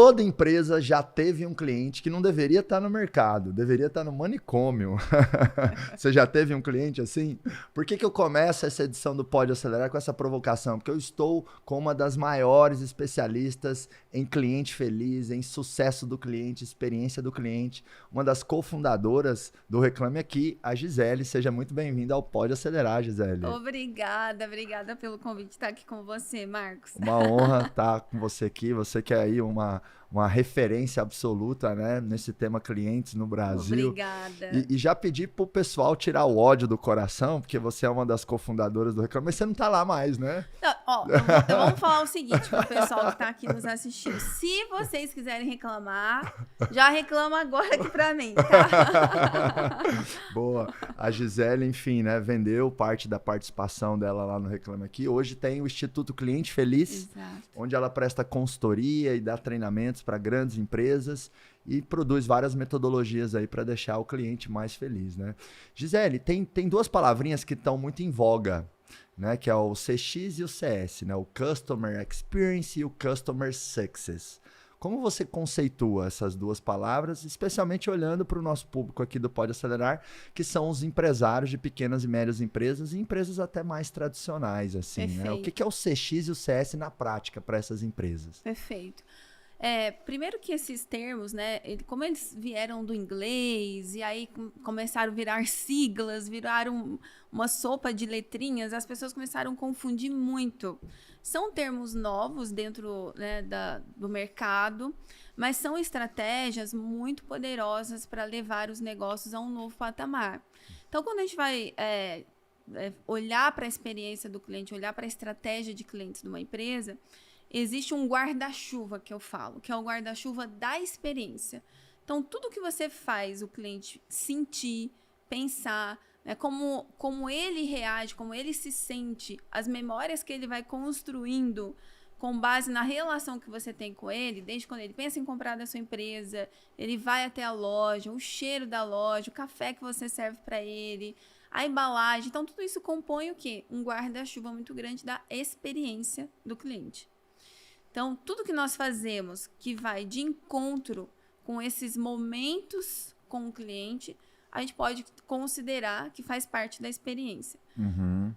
Toda empresa já teve um cliente que não deveria estar no mercado, deveria estar no manicômio. Você já teve um cliente assim? Por que eu começo essa edição do Pode Acelerar com essa provocação? Porque eu estou com uma das maiores especialistas em cliente feliz, em sucesso do cliente, experiência do cliente, uma das cofundadoras do Reclame Aqui, a Gisele. Seja muito bem-vinda ao Pode Acelerar, Gisele. Obrigada pelo convite de estar aqui com você, Marcos. Uma honra estar com você aqui, você que é aí uma referência absoluta, né, nesse tema clientes no Brasil. Obrigada. E já pedi pro pessoal tirar o ódio do coração, porque você é uma das cofundadoras do Reclame, mas você não tá lá mais, né? Não, vamos falar o seguinte pro pessoal que tá aqui nos assistindo. Se vocês quiserem reclamar, já reclama agora aqui pra mim, tá? Boa. A Gisele, enfim, né, vendeu parte da participação dela lá no Reclame Aqui. Hoje tem o Instituto Cliente Feliz, Exato. onde ela presta consultoria e dá treinamentos para grandes empresas e produz várias metodologias aí para deixar o cliente mais feliz, né? Gisele, tem duas palavrinhas que estão muito em voga, né? Que é o CX e o CS, né? O Customer Experience e o Customer Success. Como você conceitua essas duas palavras, especialmente olhando para o nosso público aqui do Pode Acelerar, que são os empresários de pequenas e médias empresas e empresas até mais tradicionais, assim, né? O que é o CX e o CS na prática para essas empresas? Perfeito. Primeiro que esses termos, né, como eles vieram do inglês e aí começaram a virar siglas, viraram uma sopa de letrinhas, as pessoas começaram a confundir muito. São termos novos dentro, né, do mercado, mas são estratégias muito poderosas para levar os negócios a um novo patamar. Então, quando a gente vai olhar para a experiência do cliente, olhar para a estratégia de clientes de uma empresa, existe um guarda-chuva que eu falo, que é o guarda-chuva da experiência. Então, tudo que você faz o cliente sentir, pensar, né, como ele reage, como ele se sente, as memórias que ele vai construindo com base na relação que você tem com ele, desde quando ele pensa em comprar da sua empresa, ele vai até a loja, o cheiro da loja, o café que você serve para ele, a embalagem. Então, tudo isso compõe o quê? Um guarda-chuva muito grande da experiência do cliente. Então, tudo que nós fazemos que vai de encontro com esses momentos com o cliente, a gente pode considerar que faz parte da experiência. Uhum.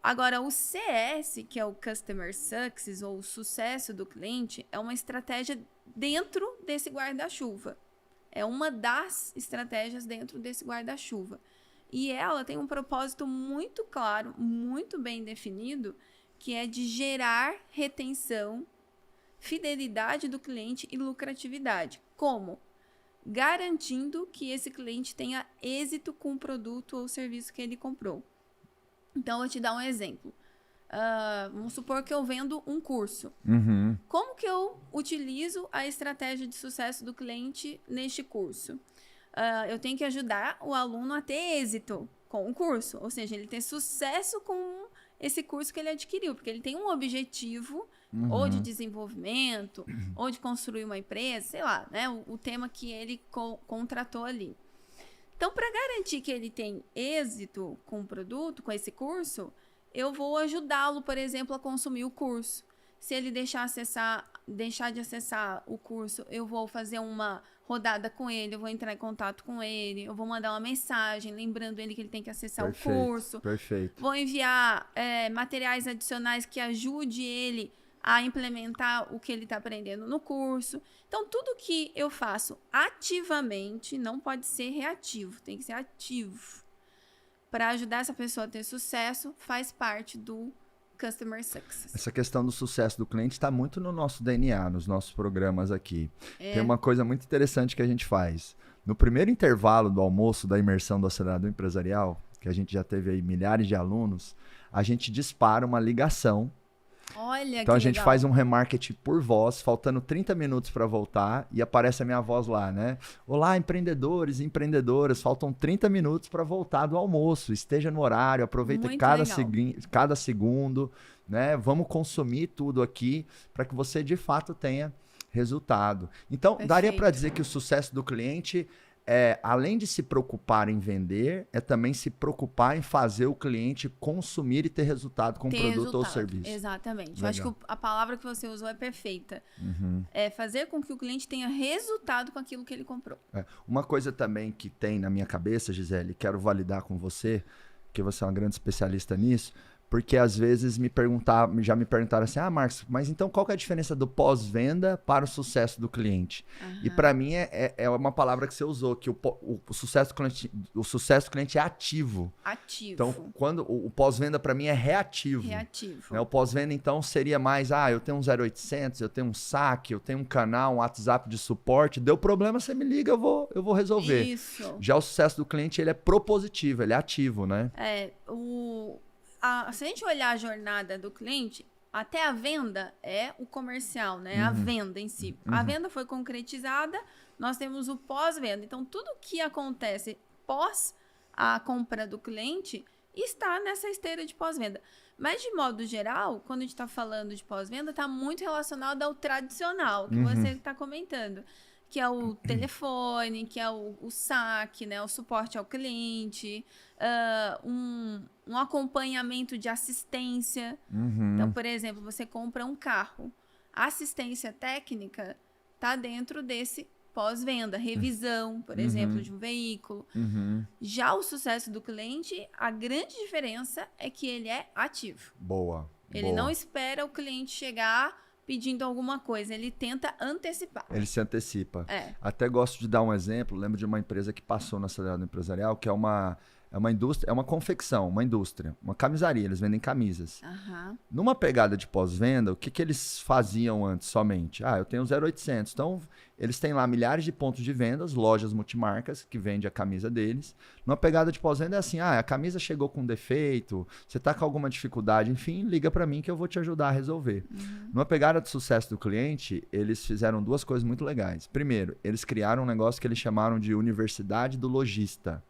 Agora, o CS, que é o Customer Success, ou o sucesso do cliente, é uma estratégia dentro desse guarda-chuva. É uma das estratégias dentro desse guarda-chuva. E ela tem um propósito muito claro, muito bem definido, que é de gerar retenção, fidelidade do cliente e lucratividade. Como? Garantindo que esse cliente tenha êxito com o produto ou serviço que ele comprou. Então, eu vou te dar um exemplo. Vamos supor que eu vendo um curso. Uhum. Como que eu utilizo a estratégia de sucesso do cliente neste curso? Eu tenho que ajudar o aluno a ter êxito com o curso. Ou seja, ele ter sucesso com esse curso que ele adquiriu. Porque ele tem um objetivo ou de desenvolvimento, ou de construir uma empresa, sei lá, né? O tema que ele contratou ali. Então, para garantir que ele tem êxito com o produto, com esse curso, eu vou ajudá-lo, por exemplo, a consumir o curso. Se ele deixar de acessar o curso, eu vou fazer uma rodada com ele, eu vou entrar em contato com ele, eu vou mandar uma mensagem lembrando ele que ele tem que acessar o curso. Perfeito. Vou enviar materiais adicionais que ajude ele a implementar o que ele está aprendendo no curso. Então, tudo que eu faço ativamente não pode ser reativo, tem que ser ativo. Para ajudar essa pessoa a ter sucesso, faz parte do Customer Success. Essa questão do sucesso do cliente está muito no nosso DNA, nos nossos programas aqui. Tem uma coisa muito interessante que a gente faz. No primeiro intervalo do almoço da imersão do acelerador empresarial, que a gente já teve aí milhares de alunos, a gente dispara uma ligação. Olha, então que a gente legal. faz um remarketing por voz, faltando 30 minutos para voltar, e aparece a minha voz lá, né? Olá, empreendedores e empreendedoras, faltam 30 minutos para voltar do almoço, esteja no horário, aproveita cada segundo, né? Vamos consumir tudo aqui para que você de fato tenha resultado. Então, daria para dizer que o sucesso do cliente além de se preocupar em vender, é também se preocupar em fazer o cliente consumir e ter resultado com o produto ou serviço. Exatamente. Legal. Eu acho que a palavra que você usou é perfeita. É fazer com que o cliente tenha resultado com aquilo que ele comprou. Uma coisa também que tem na minha cabeça, Gisele, quero validar com você, que você é uma grande especialista nisso, porque às vezes já me perguntaram assim, Marcos, mas então qual que é a diferença do pós-venda para o sucesso do cliente? E para mim é uma palavra que você usou, que o sucesso do cliente é ativo. Ativo. Então, quando o pós-venda para mim é reativo. Reativo. Né? O pós-venda então seria mais, eu tenho um 0800, eu tenho um saque, eu tenho um canal, um WhatsApp de suporte, deu problema, você me liga, eu vou resolver. Isso. Já o sucesso do cliente, ele é propositivo, ele é ativo, né? Se a gente olhar a jornada do cliente, até a venda é o comercial, né? A venda em si. A venda foi concretizada, nós temos o pós-venda. Então, tudo que acontece pós a compra do cliente está nessa esteira de pós-venda. Mas, de modo geral, quando a gente está falando de pós-venda, está muito relacionado ao tradicional, que você está comentando. Que é o telefone, que é o saque, né? O suporte ao cliente, um acompanhamento de assistência. Então, por exemplo, você compra um carro. A assistência técnica está dentro desse pós-venda, revisão, por exemplo, de um veículo. Já o sucesso do cliente, a grande diferença é que ele é ativo. Boa. Ele não espera o cliente chegar pedindo alguma coisa, ele tenta antecipar. Ele se antecipa. Até gosto de dar um exemplo, lembro de uma empresa que passou no acelerado empresarial, que é uma indústria, é uma confecção, uma indústria, uma camisaria, eles vendem camisas. Numa pegada de pós-venda, o que eles faziam antes somente? Eu tenho 0800, então eles têm lá milhares de pontos de vendas, lojas multimarcas que vendem a camisa deles. Numa pegada de pós-venda é assim, a camisa chegou com defeito, você está com alguma dificuldade, enfim, liga para mim que eu vou te ajudar a resolver. Numa pegada de sucesso do cliente, eles fizeram duas coisas muito legais. Primeiro, eles criaram um negócio que eles chamaram de Universidade do Lojista.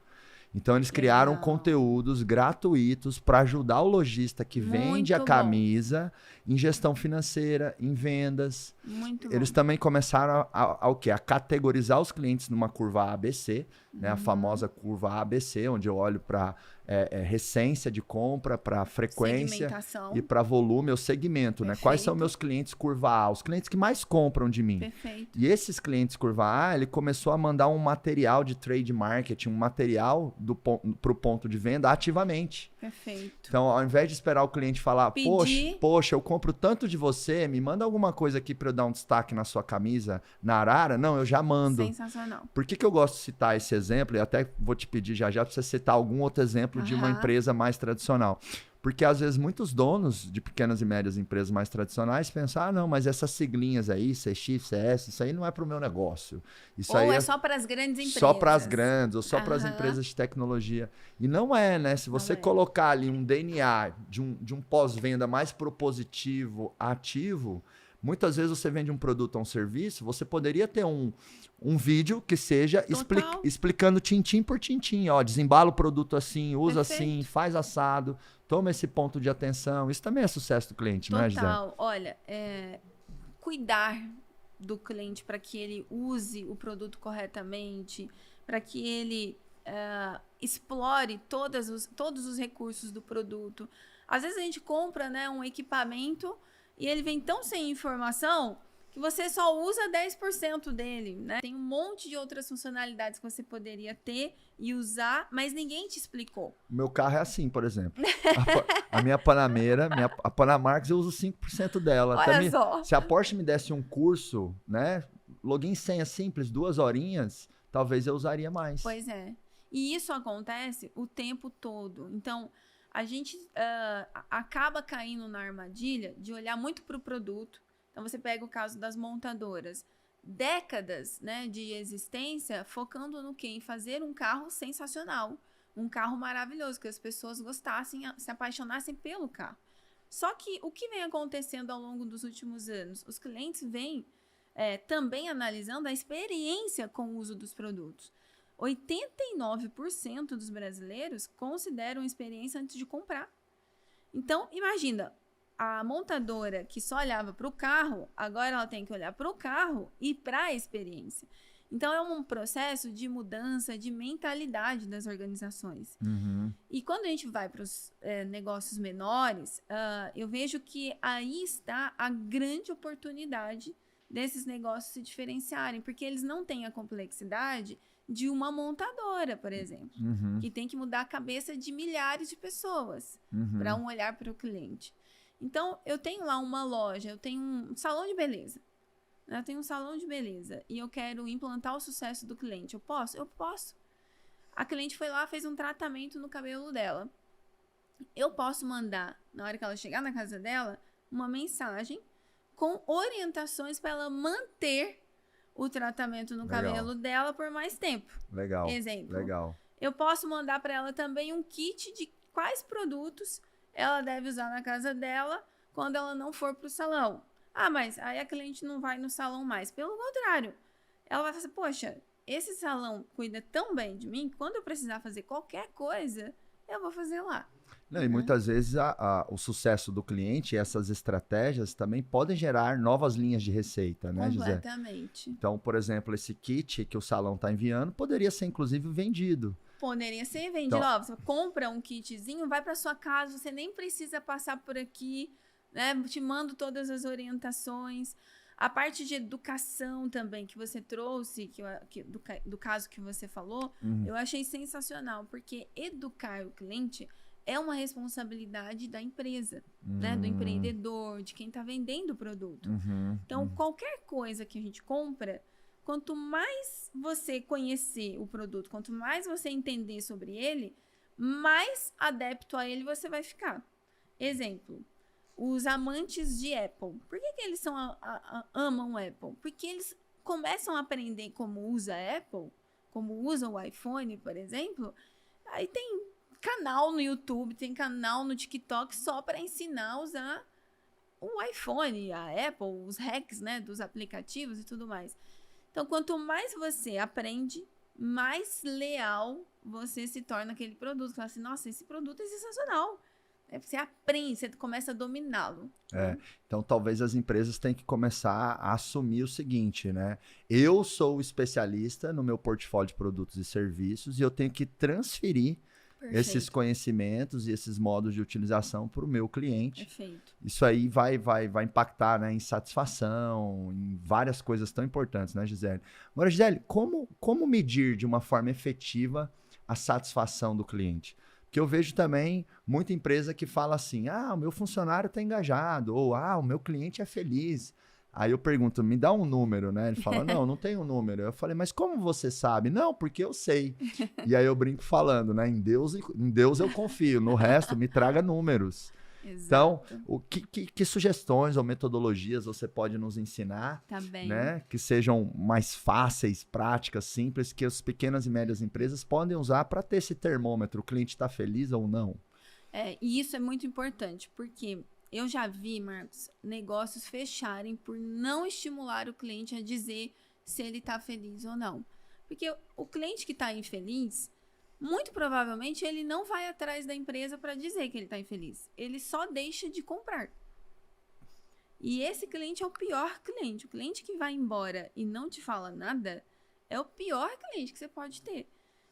Então, eles criaram conteúdos gratuitos para ajudar o lojista que vende a camisa em gestão financeira, em vendas. Eles também começaram o quê? A categorizar os clientes numa curva ABC, né? A famosa curva ABC, onde eu olho para recência de compra, para frequência e para volume, eu segmento, né? Quais são meus clientes curva A? Os clientes que mais compram de mim. E esses clientes curva A, ele começou a mandar um material de trade marketing, um material para o ponto de venda ativamente. Então, ao invés de esperar o cliente falar, poxa, eu compro tanto de você, me manda alguma coisa aqui para eu dar um destaque na sua camisa, na Arara. Não, eu já mando. Sensacional. Por que eu gosto de citar esse exemplo? E até vou te pedir já para você citar algum outro exemplo de uma empresa mais tradicional. Porque, às vezes, muitos donos de pequenas e médias empresas mais tradicionais pensam, não, mas essas siglinhas aí, CX, CS, isso aí não é para o meu negócio. Isso ou aí é só para as grandes empresas. Só para as grandes, ou só para as empresas de tecnologia. E não é, né? Se você colocar ali um DNA de um pós-venda mais propositivo, ativo, muitas vezes você vende um produto ou um serviço, você poderia ter um vídeo que seja explicando tintim por tintim. Desembala o produto assim, usa assim, faz assado, toma esse ponto de atenção. Isso também é sucesso do cliente, não é, Gisele? Total. Olha, cuidar do cliente para que ele use o produto corretamente, para que ele explore todos os recursos do produto. Às vezes a gente compra, né, um equipamento e ele vem tão sem informação que você só usa 10% dele, né? Tem um monte de outras funcionalidades que você poderia ter e usar, mas ninguém te explicou. O meu carro é assim, por exemplo. A minha Panameira, a Panamarques, eu uso 5% dela. Olha só. Se a Porsche me desse um curso, né? Login senha simples, 2 horinhas, talvez eu usaria mais. Pois é. E isso acontece o tempo todo. Então, a gente acaba caindo na armadilha de olhar muito para o produto. Então, você pega o caso das montadoras. Décadas, né, de existência focando no quê? Em fazer um carro sensacional. Um carro maravilhoso, que as pessoas gostassem, se apaixonassem pelo carro. Só que o que vem acontecendo ao longo dos últimos anos? Os clientes vêm também analisando a experiência com o uso dos produtos. 89% dos brasileiros consideram experiência antes de comprar. Então, imagina, a montadora que só olhava para o carro, agora ela tem que olhar para o carro e para a experiência. Então, é um processo de mudança de mentalidade das organizações. E quando a gente vai para os negócios menores, eu vejo que aí está a grande oportunidade desses negócios se diferenciarem, porque eles não têm a complexidade de uma montadora, por exemplo, que tem que mudar a cabeça de milhares de pessoas para olhar para o cliente. Então, eu tenho lá uma loja, eu tenho um salão de beleza. Eu tenho um salão de beleza e eu quero implantar o sucesso do cliente. Eu posso? Eu posso. A cliente foi lá, fez um tratamento no cabelo dela. Eu posso mandar, na hora que ela chegar na casa dela, uma mensagem com orientações para ela manter o tratamento no cabelo dela por mais tempo. Legal. Exemplo. Legal. Eu posso mandar para ela também um kit de quais produtos ela deve usar na casa dela quando ela não for para o salão. Ah, mas aí a cliente não vai no salão mais. Pelo contrário, ela vai falar assim, poxa, esse salão cuida tão bem de mim que quando eu precisar fazer qualquer coisa, eu vou fazer lá. Não, e muitas vezes o sucesso do cliente e essas estratégias também podem gerar novas linhas de receita, né, Gisele? Completamente. Então, por exemplo, esse kit que o salão está enviando poderia ser, inclusive, vendido. Poderia ser vendido. Então, ó, você compra um kitzinho, vai para sua casa, você nem precisa passar por aqui, né? Te mando todas as orientações. A parte de educação também que você trouxe, do caso que você falou, eu achei sensacional, porque educar o cliente é uma responsabilidade da empresa, né? Do empreendedor, de quem está vendendo o produto. Então, qualquer coisa que a gente compra, quanto mais você conhecer o produto, quanto mais você entender sobre ele, mais adepto a ele você vai ficar. Exemplo, os amantes de Apple. Por que eles amam Apple? Porque eles começam a aprender como usa a Apple, como usa o iPhone, por exemplo. Aí tem canal no YouTube, tem canal no TikTok só para ensinar a usar o iPhone, a Apple, os hacks, né, dos aplicativos e tudo mais. Então, quanto mais você aprende, mais leal você se torna aquele produto. Você fala assim, nossa, esse produto é sensacional. Você aprende, você começa a dominá-lo. Então, talvez as empresas tenham que começar a assumir o seguinte, né? Eu sou o especialista no meu portfólio de produtos e serviços e eu tenho que transferir esses conhecimentos e esses modos de utilização para o meu cliente. Perfeito. Isso aí vai impactar, né, em satisfação, em várias coisas tão importantes, né, Gisele? Agora, Gisele, como medir de uma forma efetiva a satisfação do cliente? Porque eu vejo também muita empresa que fala assim, o meu funcionário está engajado, ou o meu cliente é feliz. Aí eu pergunto, me dá um número, né? Ele fala, não tem um número. Eu falei, mas como você sabe? Não, porque eu sei. E aí eu brinco falando, né? Em Deus eu confio, no resto me traga números. Exato. Então, que sugestões ou metodologias você pode nos ensinar, né? Que sejam mais fáceis, práticas, simples, que as pequenas e médias empresas podem usar para ter esse termômetro, o cliente está feliz ou não? E isso é muito importante, porque eu já vi, Marcos, negócios fecharem por não estimular o cliente a dizer se ele está feliz ou não. Porque o cliente que está infeliz, muito provavelmente ele não vai atrás da empresa para dizer que ele está infeliz. Ele só deixa de comprar. E esse cliente é o pior cliente. O cliente que vai embora e não te fala nada é o pior cliente que você pode ter.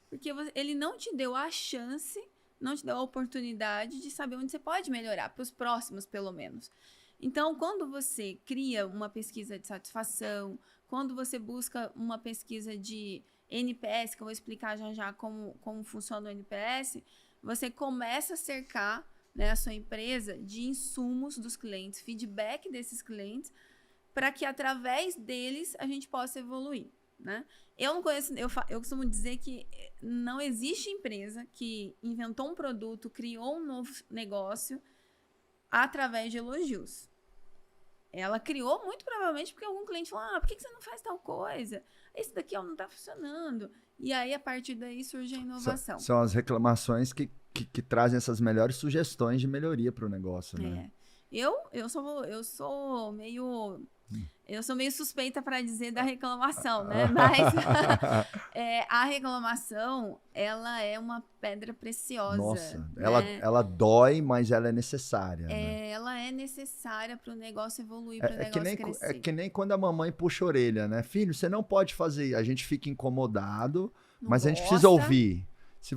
Porque ele não te deu a chance, não te deu a oportunidade de saber onde você pode melhorar, para os próximos, pelo menos. Então, quando você cria uma pesquisa de satisfação, quando você busca uma pesquisa de NPS, que eu vou explicar já como funciona o NPS, você começa a cercar, né, a sua empresa de insumos dos clientes, feedback desses clientes, para que através deles a gente possa evoluir, né? Eu não conheço, eu costumo dizer que não existe empresa que inventou um produto, criou um novo negócio através de elogios. Ela criou muito provavelmente porque algum cliente falou, por que você não faz tal coisa? Esse daqui não está funcionando. E aí, a partir daí, surge a inovação. São as reclamações que trazem essas melhores sugestões de melhoria para o negócio, né? Eu sou meio Eu sou meio suspeita para dizer da reclamação, né? Mas a reclamação, ela é uma pedra preciosa. Nossa, né? ela dói, mas ela é necessária, né? Ela é necessária para o negócio evoluir, para o É que negócio nem, crescer. é que nem quando a mamãe puxa a orelha, né? Filho, você não pode fazer. A gente fica incomodado, Não mas a gente gosta. precisa ouvir. Se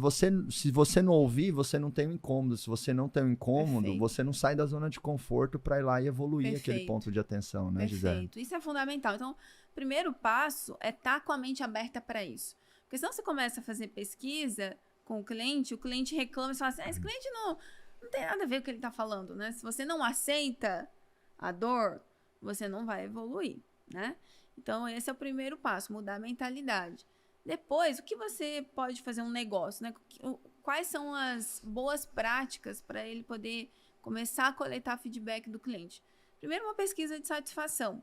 você não ouvir, você não tem um incômodo. Se você não tem um incômodo, Perfeito. você não sai da zona de conforto para ir lá e evoluir aquele Perfeito. ponto de atenção, né, Gisele? Perfeito. Isso é fundamental. Então, o primeiro passo é estar com a mente aberta para isso. Porque senão você começa a fazer pesquisa com o cliente reclama e fala assim, esse cliente não tem nada a ver com o que ele está falando, né? Se você não aceita a dor, você não vai evoluir, né? Então, esse é o primeiro passo, mudar a mentalidade. Depois, o que você pode fazer um negócio, né? Quais são as boas práticas para ele poder começar a coletar feedback do cliente? Primeiro, uma pesquisa de satisfação.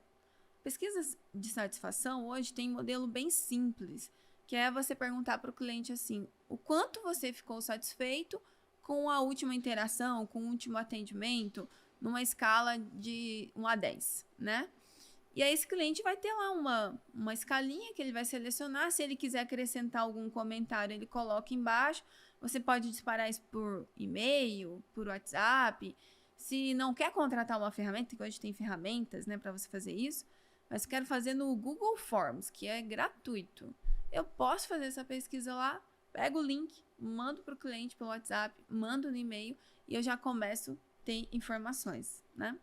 Pesquisas de satisfação hoje tem um modelo bem simples, que é você perguntar para o cliente assim, o quanto você ficou satisfeito com a última interação, com o último atendimento, numa escala de 1 a 10, né? E aí esse cliente vai ter lá uma escalinha que ele vai selecionar. Se ele quiser acrescentar algum comentário, ele coloca embaixo. Você pode disparar isso por e-mail, por WhatsApp. Se não quer contratar uma ferramenta, que hoje tem ferramentas, né, para você fazer isso, mas quero fazer no Google Forms, que é gratuito. Eu posso fazer essa pesquisa lá, pego o link, mando para o cliente pelo WhatsApp, mando no e-mail e eu já começo a ter informações, né?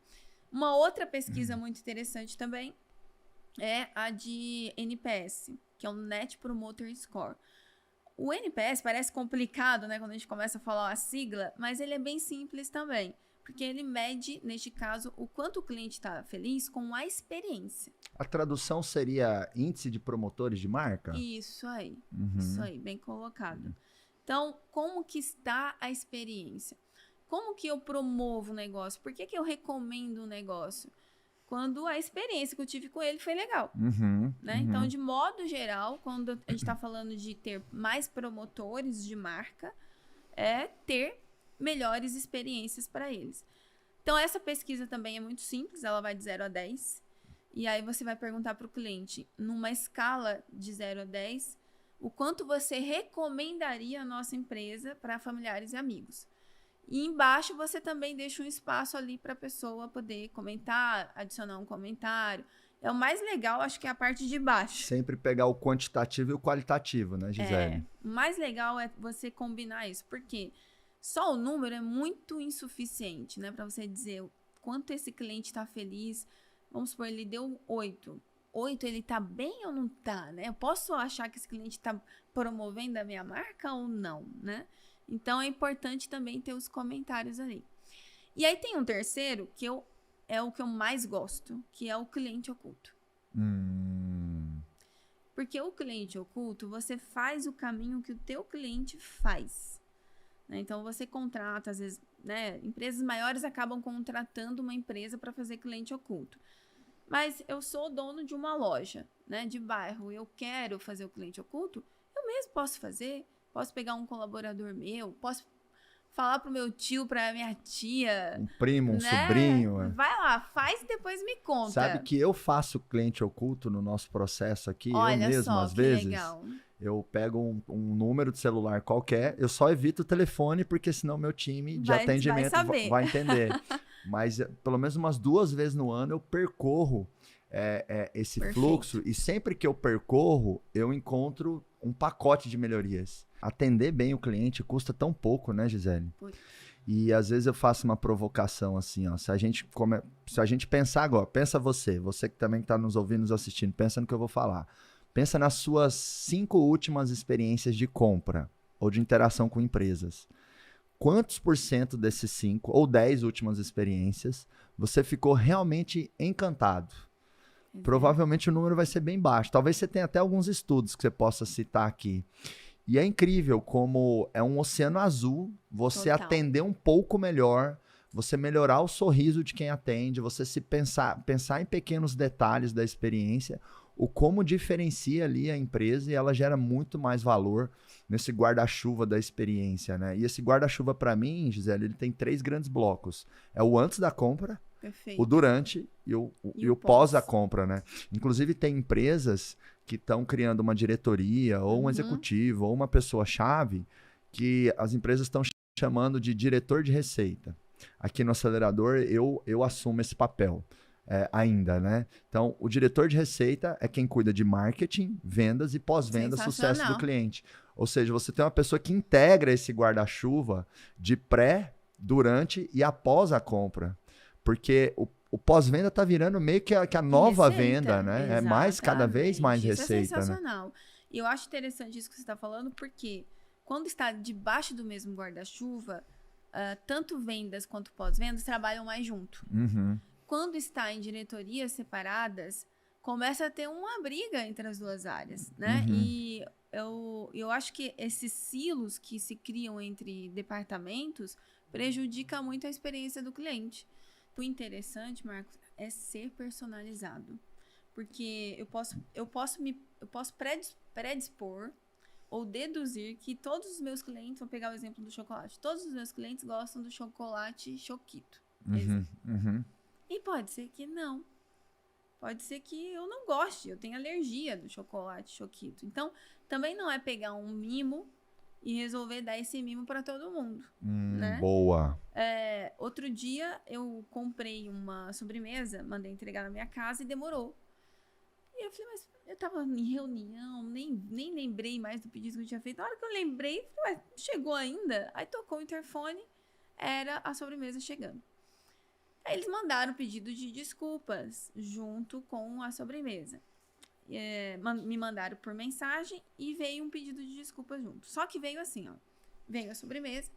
Uma outra pesquisa muito interessante também é a de NPS, que é o Net Promoter Score. O NPS parece complicado, né, quando a gente começa a falar a sigla, mas ele é bem simples também, porque ele mede, neste caso, o quanto o cliente está feliz com a experiência. A tradução seria índice de promotores de marca? Isso aí, bem colocado. Então, como que está a experiência? Como que eu promovo o negócio? Por que eu recomendo o negócio? Quando a experiência que eu tive com ele foi legal. Né? Então, de modo geral, quando a gente está falando de ter mais promotores de marca, é ter melhores experiências para eles. Então, essa pesquisa também é muito simples, ela vai de 0 a 10. E aí você vai perguntar para o cliente, numa escala de 0 a 10, o quanto você recomendaria a nossa empresa para familiares e amigos. E embaixo você também deixa um espaço ali para a pessoa poder comentar, adicionar um comentário. É o mais legal, acho que é a parte de baixo. Sempre pegar o quantitativo e o qualitativo, né, Gisele? O mais legal é você combinar isso, porque só o número é muito insuficiente, né? Para você dizer o quanto esse cliente está feliz. Vamos supor, ele deu 8. 8, ele tá bem ou não tá, né? Eu posso achar que esse cliente está promovendo a minha marca ou não, né? Então, é importante também ter os comentários ali. E aí tem um terceiro, que é o que eu mais gosto, que é o cliente oculto. Porque o cliente oculto, você faz o caminho que o teu cliente faz. Né? Então, você contrata, às vezes, né? Empresas maiores acabam contratando uma empresa para fazer cliente oculto. Mas eu sou dono de uma loja, né, de bairro, eu quero fazer o cliente oculto, eu mesmo posso fazer. Posso pegar um colaborador meu, posso falar pro meu tio, pra minha tia. Um primo, um né? sobrinho. Vai lá, faz e depois me conta. Sabe que eu faço cliente oculto no nosso processo aqui, Olha eu mesmo, só, às que vezes. Legal. Eu pego um número de celular qualquer, eu só evito o telefone, porque senão meu time de atendimento vai entender. Mas pelo menos umas 2 vezes no ano eu percorro esse fluxo, e sempre que eu percorro, eu encontro um pacote de melhorias. Atender bem o cliente custa tão pouco, né, Gisele? E às vezes eu faço uma provocação assim, ó. Se a gente pensar agora, pensa você que também está nos ouvindo, nos assistindo, pensa no que eu vou falar. Pensa nas suas 5 últimas experiências de compra ou de interação com empresas. Quantos % desses 5 ou 10 últimas experiências você ficou realmente encantado? Provavelmente o número vai ser bem baixo. Talvez você tenha até alguns estudos que você possa citar aqui. E é incrível como é um oceano azul você atender um pouco melhor, você melhorar o sorriso de quem atende, você se pensar em pequenos detalhes da experiência, o como diferencia ali a empresa, e ela gera muito mais valor nesse guarda-chuva da experiência, né? E esse guarda-chuva, para mim, Gisele, ele tem 3 grandes blocos. É o antes da compra, Perfeito. O durante e o pós a compra, né? Inclusive, tem empresas que estão criando uma diretoria, ou um executivo, ou uma pessoa-chave, que as empresas estão chamando de diretor de receita. Aqui no acelerador, eu assumo esse papel ainda, né? Então, o diretor de receita é quem cuida de marketing, vendas e pós-venda, sucesso do cliente. Ou seja, você tem uma pessoa que integra esse guarda-chuva de pré, durante e após a compra. Porque o pós-venda está virando meio que a nova venda, né? Exatamente. É mais, cada vez mais receita. Isso é sensacional. E eu acho interessante isso que você está falando, porque quando está debaixo do mesmo guarda-chuva, tanto vendas quanto pós-vendas trabalham mais junto. Quando está em diretorias separadas, começa a ter uma briga entre as duas áreas, né? E eu acho que esses silos que se criam entre departamentos prejudica muito a experiência do cliente. O interessante, Marcos, é ser personalizado. Porque eu posso predispor ou deduzir que todos os meus clientes, vou pegar o exemplo do chocolate, todos os meus clientes gostam do chocolate Choquito. E pode ser que não. Pode ser que eu não goste, eu tenho alergia do chocolate Choquito. Então, também não é pegar um mimo e resolver dar esse mimo para todo mundo, né? Boa. Outro dia eu comprei uma sobremesa, mandei entregar na minha casa e demorou. E eu falei, mas eu tava em reunião, nem lembrei mais do pedido que eu tinha feito. Na hora que eu lembrei, falei, chegou ainda? Aí tocou o interfone, era a sobremesa chegando. Aí eles mandaram o pedido de desculpas junto com a sobremesa. Me mandaram por mensagem e veio um pedido de desculpas junto. Só que veio assim, ó. Veio a sobremesa.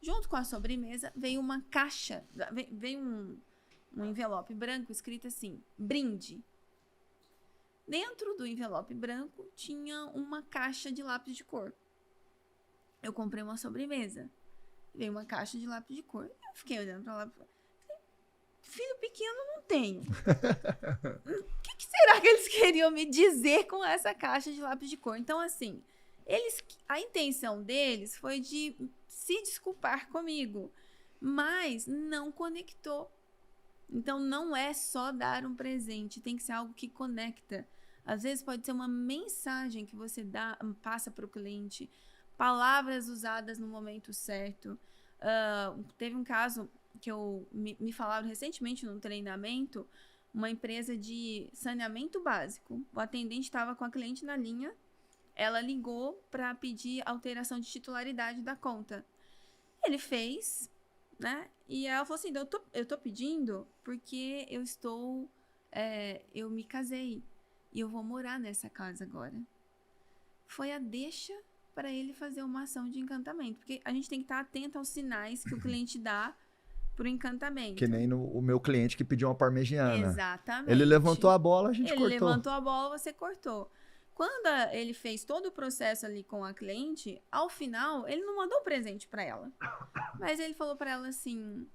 Junto com a sobremesa veio uma caixa, veio um envelope branco escrito assim, brinde. Dentro do envelope branco tinha uma caixa de lápis de cor. Eu comprei uma sobremesa. Veio uma caixa de lápis de cor. Eu fiquei olhando pra lá. Filho pequeno não tenho. O que será que eles queriam me dizer com essa caixa de lápis de cor? Então, assim, a intenção deles foi de se desculpar comigo, mas não conectou. Então, não é só dar um presente, tem que ser algo que conecta. Às vezes pode ser uma mensagem que você passa para o cliente, palavras usadas no momento certo. Teve um caso que me falaram recentemente num treinamento, uma empresa de saneamento básico. O atendente estava com a cliente na linha, ela ligou para pedir alteração de titularidade da conta. Ele fez, né? E ela falou assim, eu tô pedindo porque eu me casei e eu vou morar nessa casa agora. Foi a deixa para ele fazer uma ação de encantamento, porque a gente tem que estar atento aos sinais que o cliente dá pro encantamento. Que nem o meu cliente que pediu uma parmegiana. Exatamente. Ele levantou a bola, a gente cortou. Ele levantou a bola, você cortou. Quando ele fez todo o processo ali com a cliente, ao final, ele não mandou presente para ela. Mas ele falou para ela assim,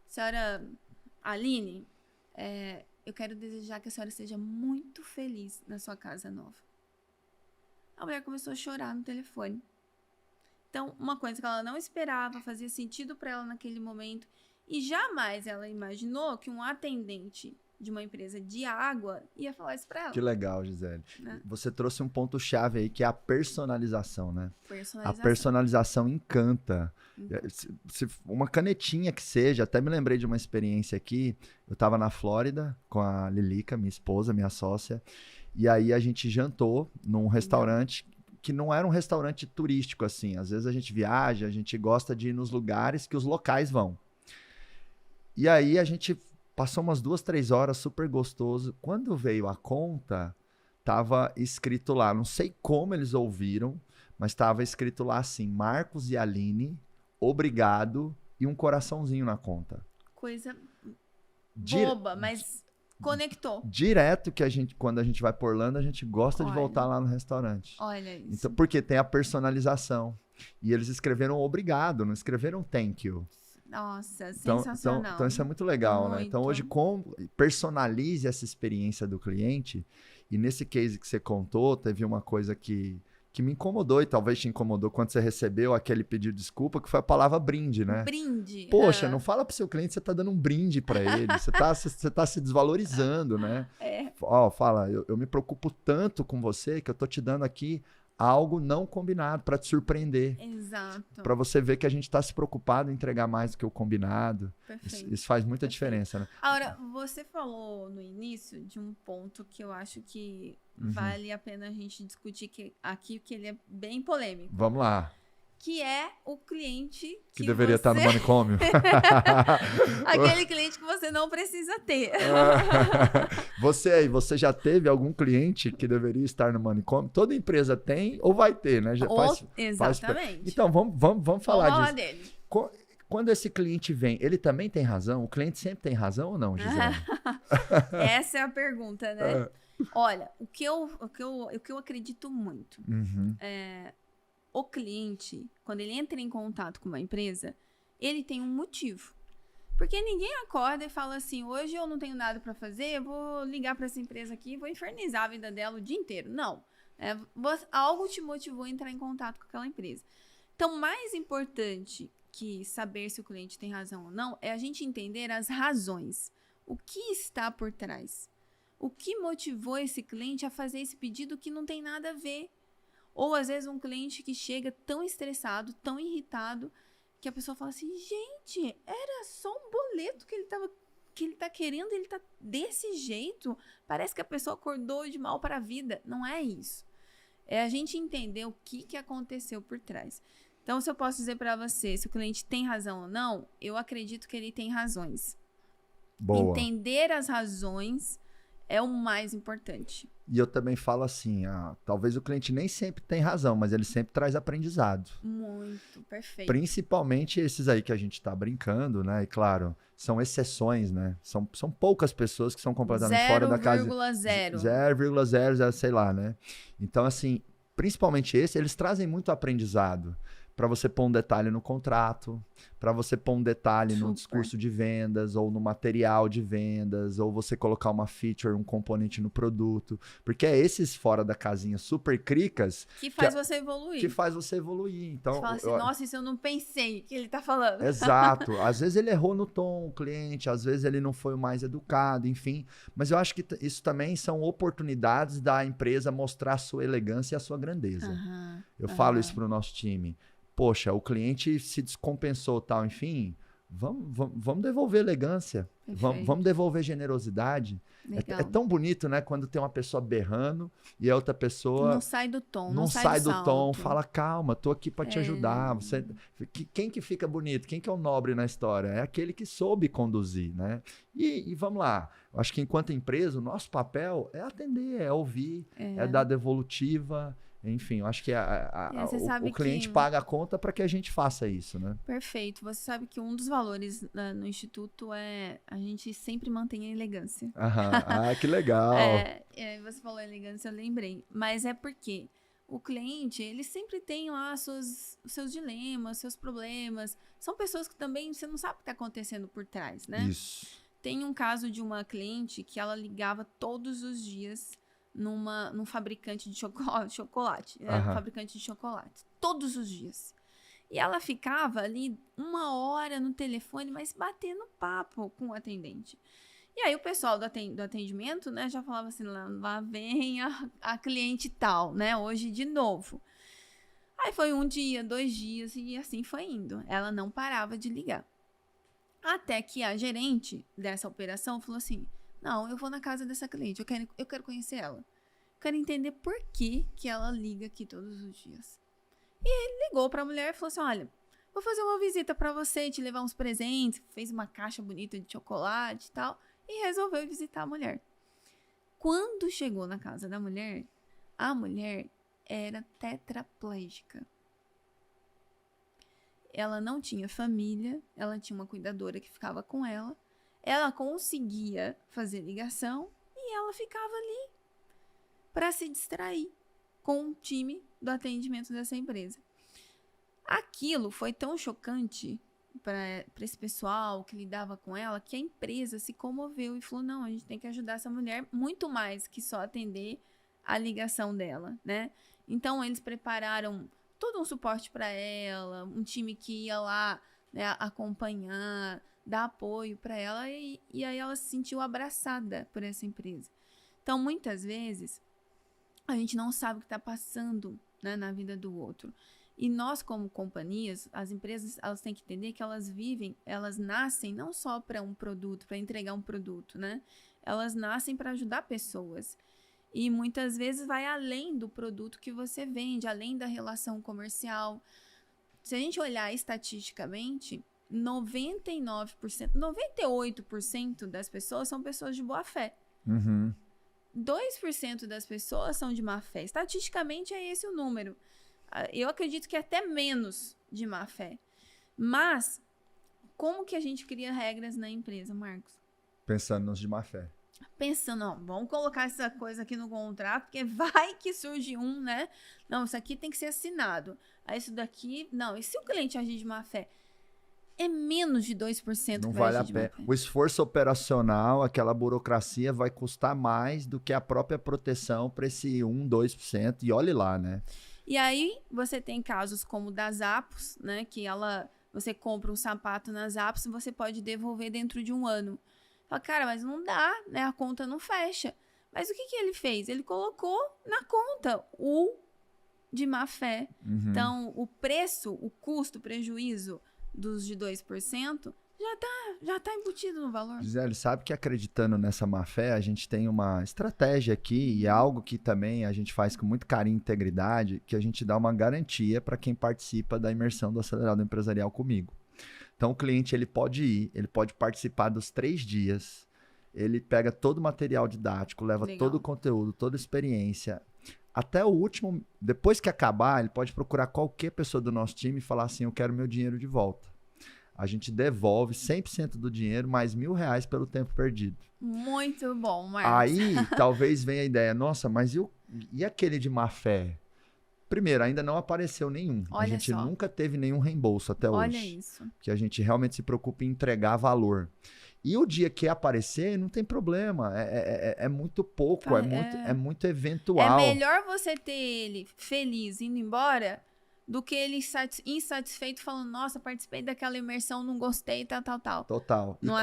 senhora Aline, eu quero desejar que a senhora seja muito feliz na sua casa nova. A mulher começou a chorar no telefone. Então, uma coisa que ela não esperava, fazia sentido para ela naquele momento, e jamais ela imaginou que um atendente de uma empresa de água ia falar isso para ela. Que legal, Gisele. Né? Você trouxe um ponto-chave aí, que é a personalização, né? A personalização encanta. Uma canetinha que seja, até me lembrei de uma experiência aqui, eu estava na Flórida com a Lilica, minha esposa, minha sócia, e aí a gente jantou num restaurante que não era um restaurante turístico, assim. Às vezes a gente viaja, a gente gosta de ir nos lugares que os locais vão. E aí a gente passou umas 2, 3 horas, super gostoso. Quando veio a conta, tava escrito lá, não sei como eles ouviram, mas tava escrito lá assim, Marcos e Aline, obrigado, e um coraçãozinho na conta. Coisa boba, mas conectou. Direto que quando a gente vai por Orlando, a gente gosta de voltar lá no restaurante. Olha isso. Então, porque tem a personalização. E eles escreveram obrigado, não escreveram thank you. Nossa, sensacional. Então isso é muito legal, né? Então hoje, personalize essa experiência do cliente. E nesse case que você contou, teve uma coisa que que me incomodou e talvez te incomodou quando você recebeu aquele pedido de desculpa, que foi a palavra brinde, né? Brinde. Poxa, não fala pro seu cliente que você tá dando um brinde para ele, você tá se desvalorizando, né? Ó, fala, eu me preocupo tanto com você que eu tô te dando aqui algo não combinado para te surpreender. Exato. Para você ver que a gente está se preocupado em entregar mais do que o combinado. Isso faz muita diferença, né? Agora, você falou no início de um ponto que eu acho que vale a pena a gente discutir aqui, que ele é bem polêmico. Vamos lá. Que é o cliente que deveria estar no manicômio. Aquele cliente que você não precisa ter. Você já teve algum cliente que deveria estar no manicômio? Toda empresa tem ou vai ter, né? Exatamente. Então, vamos falar disso. Dele. Quando esse cliente vem, ele também tem razão? O cliente sempre tem razão ou não, Gisele? Essa é a pergunta, né? Olha, o que eu acredito muito é... O cliente, quando ele entra em contato com uma empresa, ele tem um motivo. Porque ninguém acorda e fala assim, hoje eu não tenho nada para fazer, eu vou ligar para essa empresa aqui e vou infernizar a vida dela o dia inteiro. Não. Algo te motivou a entrar em contato com aquela empresa. Então, mais importante que saber se o cliente tem razão ou não, é a gente entender as razões. O que está por trás? O que motivou esse cliente a fazer esse pedido que não tem nada a ver? Ou, às vezes, um cliente que chega tão estressado, tão irritado, que a pessoa fala assim, gente, era só um boleto que ele tá querendo, ele tá desse jeito. Parece que a pessoa acordou de mal para a vida. Não é isso. É a gente entender o que aconteceu por trás. Então, se eu posso dizer para você se o cliente tem razão ou não, eu acredito que ele tem razões. Boa. Entender as razões é o mais importante. E eu também falo assim, talvez o cliente nem sempre tem razão, mas ele sempre traz aprendizado. Muito, perfeito. Principalmente esses aí que a gente está brincando, né? E claro, são exceções, né? São poucas pessoas que são completamente fora da casa. 0,0, sei lá, né? Então, assim, principalmente eles trazem muito aprendizado. Para você pôr um detalhe no contrato, para você pôr um detalhe no discurso de vendas, ou no material de vendas, ou você colocar uma feature, um componente no produto. Porque é esses fora da casinha super cricas... Que faz você evoluir. Que faz você evoluir. Então, você fala assim, nossa, isso eu não pensei que ele tá falando. Exato. Às vezes ele errou no tom, o cliente, às vezes ele não foi o mais educado, enfim. Mas eu acho que isso também são oportunidades da empresa mostrar a sua elegância e a sua grandeza. Eu falo isso para o nosso time. Poxa, o cliente se descompensou, tal, enfim, vamos devolver elegância, vamos devolver generosidade. É tão bonito, né, quando tem uma pessoa berrando e a outra pessoa... Não sai do tom, não sai do tom, fala, calma, tô aqui para te ajudar. Quem que fica bonito? Quem que é o nobre na história? É aquele que soube conduzir, né? E vamos lá, eu acho que enquanto empresa, o nosso papel é atender, é ouvir, é dar devolutiva... Enfim, eu acho que o cliente paga a conta para que a gente faça isso, né? Perfeito. Você sabe que um dos valores no Instituto é a gente sempre mantém a elegância. Que legal. Você falou elegância, eu lembrei. Mas é porque o cliente, ele sempre tem lá os seus dilemas, seus problemas. São pessoas que também você não sabe o que está acontecendo por trás, né? Isso. Tem um caso de uma cliente que ela ligava todos os dias num fabricante de chocolate, fabricante de chocolate, todos os dias. E ela ficava ali 1 hora no telefone, mas batendo papo com o atendente. E aí o pessoal do atendimento, né, já falava assim, lá vem a cliente tal, né, hoje de novo. Aí foi 1 dia, 2 dias e assim foi indo. Ela não parava de ligar. Até que a gerente dessa operação falou assim, não, eu vou na casa dessa cliente, eu quero conhecer ela. Eu quero entender por que ela liga aqui todos os dias. E ele ligou para a mulher e falou assim, olha, vou fazer uma visita para você, te levar uns presentes, fez uma caixa bonita de chocolate e tal, e resolveu visitar a mulher. Quando chegou na casa da mulher, a mulher era tetraplégica. Ela não tinha família, ela tinha uma cuidadora que ficava com ela, ela conseguia fazer ligação e ela ficava ali para se distrair com o time do atendimento dessa empresa. Aquilo foi tão chocante para esse pessoal que lidava com ela que a empresa se comoveu e falou, não, a gente tem que ajudar essa mulher muito mais que só atender a ligação dela, né? Então, eles prepararam todo um suporte para ela, um time que ia lá, né, acompanhar, dar apoio para ela, e aí ela se sentiu abraçada por essa empresa. Então, muitas vezes, a gente não sabe o que está passando, né, na vida do outro. E nós, como companhias, as empresas, elas têm que entender que elas nascem não só para um produto, para entregar um produto, né? Elas nascem para ajudar pessoas. E muitas vezes vai além do produto que você vende, além da relação comercial. Se a gente olhar estatisticamente, 99%, 98% das pessoas são pessoas de boa fé. 2% das pessoas são de má fé. Estatisticamente é esse o número. Eu acredito que é até menos de má fé. Mas, como que a gente cria regras na empresa, Marcos? Pensando nos de má fé. Pensando, não, vamos colocar essa coisa aqui no contrato, porque vai que surge um, né? Não, isso aqui tem que ser assinado. Aí isso daqui, não. E se o cliente agir de má fé? É menos de 2% Não que vai vale a agir de má pena. fé. O esforço operacional, aquela burocracia vai custar mais do que a própria proteção para esse 1, 2%. E olhe lá, né? E aí, você tem casos como o da Zappos, né? Que você compra um sapato na Zappos e você pode devolver dentro de um ano. Fala, cara, mas não dá, né? A conta não fecha. Mas o que ele fez? Ele colocou na conta o de má fé. Então, o preço, o custo, o prejuízo dos de 2% já tá embutido no valor. Gisele, sabe que acreditando nessa má fé, a gente tem uma estratégia aqui e algo que também a gente faz com muito carinho e integridade, que a gente dá uma garantia para quem participa da imersão do Acelerado Empresarial comigo. Então, o cliente ele pode participar dos 3 dias, ele pega todo o material didático, leva Legal. todo o conteúdo, toda a experiência. Até o último, depois que acabar, ele pode procurar qualquer pessoa do nosso time e falar assim, eu quero meu dinheiro de volta. A gente devolve 100% do dinheiro, mais R$1.000 pelo tempo perdido. Muito bom, Marcos. Aí, talvez venha a ideia, nossa, mas e aquele de má fé? Primeiro, ainda não apareceu nenhum. Olha a gente só. nunca teve nenhum reembolso até Olha hoje. isso. Que a gente realmente se preocupa em entregar valor. E o dia que aparecer, não tem problema. É muito pouco, é muito eventual. É melhor você ter ele feliz indo embora do que ele insatisfeito falando, nossa, participei daquela imersão, não gostei, tal. Total. Não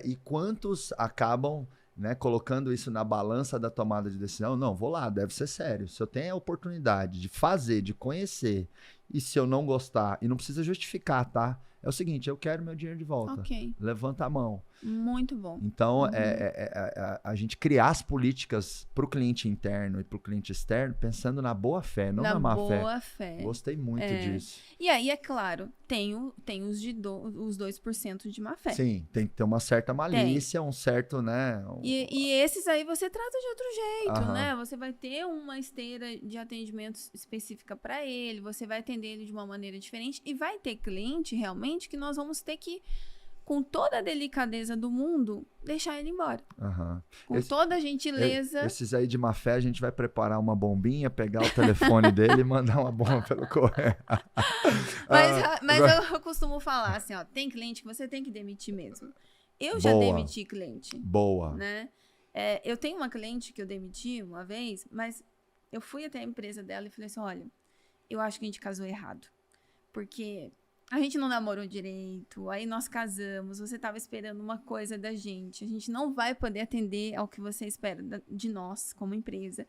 E quantos acabam, né, colocando isso na balança da tomada de decisão? Não, vou lá, deve ser sério. Se eu tenho a oportunidade de fazer, de conhecer, e se eu não gostar, e não precisa justificar, tá? É o seguinte, eu quero meu dinheiro de volta. Ok. Levanta a mão. Muito bom. Então, a gente criar as políticas para o cliente interno e para o cliente externo pensando na boa fé, não na má fé. Na boa fé. Gostei muito disso. E aí, é claro, tem os 2% de má fé. Sim, tem que ter uma certa malícia, um certo, né? E esses aí você trata de outro jeito, Aham. né? Você vai ter uma esteira de atendimentos específica para ele, você vai atender ele de uma maneira diferente e vai ter cliente realmente que nós vamos ter que, com toda a delicadeza do mundo, deixar ele embora. Aham. Com toda a gentileza. Esses aí de má fé, a gente vai preparar uma bombinha, pegar o telefone dele e mandar uma bomba pelo correio. Mas eu costumo falar assim, ó, tem cliente que você tem que demitir mesmo. Eu já Boa. demiti cliente. Boa. Né? Eu tenho uma cliente que eu demiti uma vez, mas eu fui até a empresa dela e falei assim, olha, eu acho que a gente casou errado. Porque a gente não namorou direito, aí nós casamos, você estava esperando uma coisa da gente, a gente não vai poder atender ao que você espera de nós como empresa.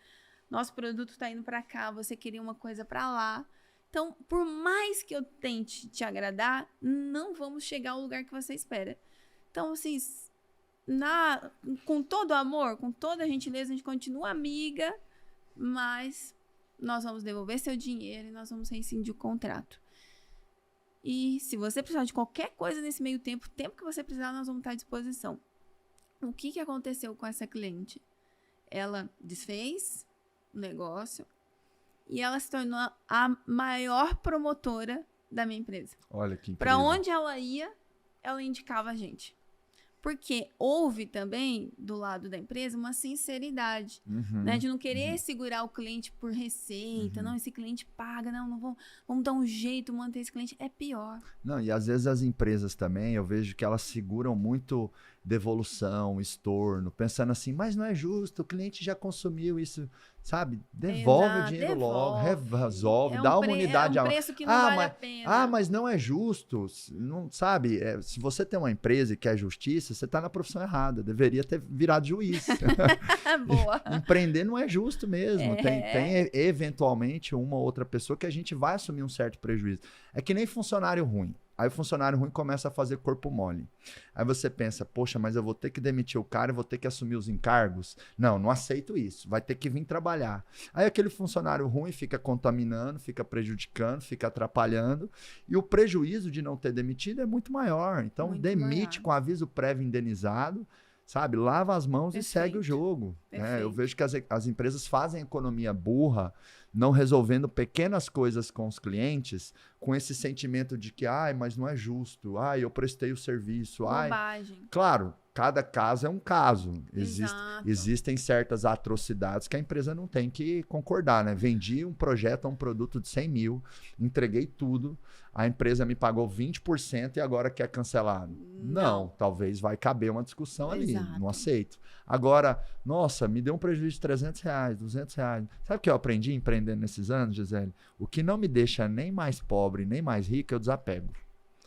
Nosso produto está indo para cá, você queria uma coisa para lá. Então, por mais que eu tente te agradar, não vamos chegar ao lugar que você espera. Então, assim, com todo amor, com toda a gentileza, a gente continua amiga, mas nós vamos devolver seu dinheiro e nós vamos rescindir o contrato. E se você precisar de qualquer coisa nesse meio tempo, o tempo que você precisar, nós vamos estar à disposição. O que aconteceu com essa cliente? Ela desfez o negócio e ela se tornou a maior promotora da minha empresa. Olha que incrível. Para onde ela ia, ela indicava a gente. Porque houve também, do lado da empresa, uma sinceridade, né? De não querer segurar o cliente por receita. Não, esse cliente paga, não vamos dar um jeito, manter esse cliente. É pior. Não, e às vezes as empresas também, eu vejo que elas seguram muito devolução, estorno, pensando assim, mas não é justo, o cliente já consumiu isso, sabe? Devolve o dinheiro logo, resolve, dá uma unidade a mais. É um preço que não vale a pena. Mas não é justo, não, sabe? Se você tem uma empresa e quer justiça, você está na profissão errada, deveria ter virado juiz. Boa. Empreender não é justo mesmo, tem eventualmente uma ou outra pessoa que a gente vai assumir um certo prejuízo. É que nem funcionário ruim. Aí o funcionário ruim começa a fazer corpo mole. Aí você pensa, poxa, mas eu vou ter que demitir o cara e vou ter que assumir os encargos? Não aceito isso. Vai ter que vir trabalhar. Aí aquele funcionário ruim fica contaminando, fica prejudicando, fica atrapalhando. E o prejuízo de não ter demitido é muito maior. Então muito demite maior. Com aviso prévio indenizado, sabe? Lava as mãos e segue o jogo. Né? Eu vejo que as empresas fazem economia burra, não resolvendo pequenas coisas com os clientes, com esse sentimento de que, mas não é justo, eu prestei o serviço. Bobagem. Claro, cada caso é um caso. Existem certas atrocidades que a empresa não tem que concordar, né? Vendi um projeto, um produto de 100 mil, entreguei tudo, a empresa me pagou 20% e agora quer cancelar. Não, talvez vai caber uma discussão ali, não aceito. Agora, nossa, me deu um prejuízo de R$300, R$200. Sabe o que eu aprendi empreendendo nesses anos, Gisele? O que não me deixa nem mais pobre, nem mais rico, eu desapego.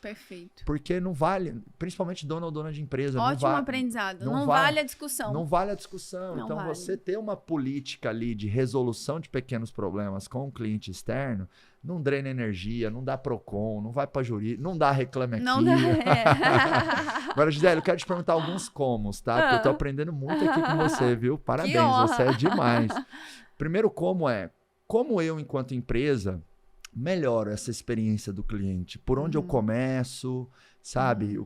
Perfeito. Porque não vale, principalmente dono ou dona de empresa. Ótimo aprendizado. Não vale a discussão. Não vale a discussão. Então, você ter uma política ali de resolução de pequenos problemas com o cliente externo, não drena energia, não dá PROCON, não vai para jurídico, não dá reclame aqui. Não dá. Agora, Gisele, eu quero te perguntar alguns comos, tá? Porque eu tô aprendendo muito aqui com você, viu? Parabéns, você é demais. Primeiro como eu, enquanto empresa, melhoro essa experiência do cliente? Por onde eu começo, sabe?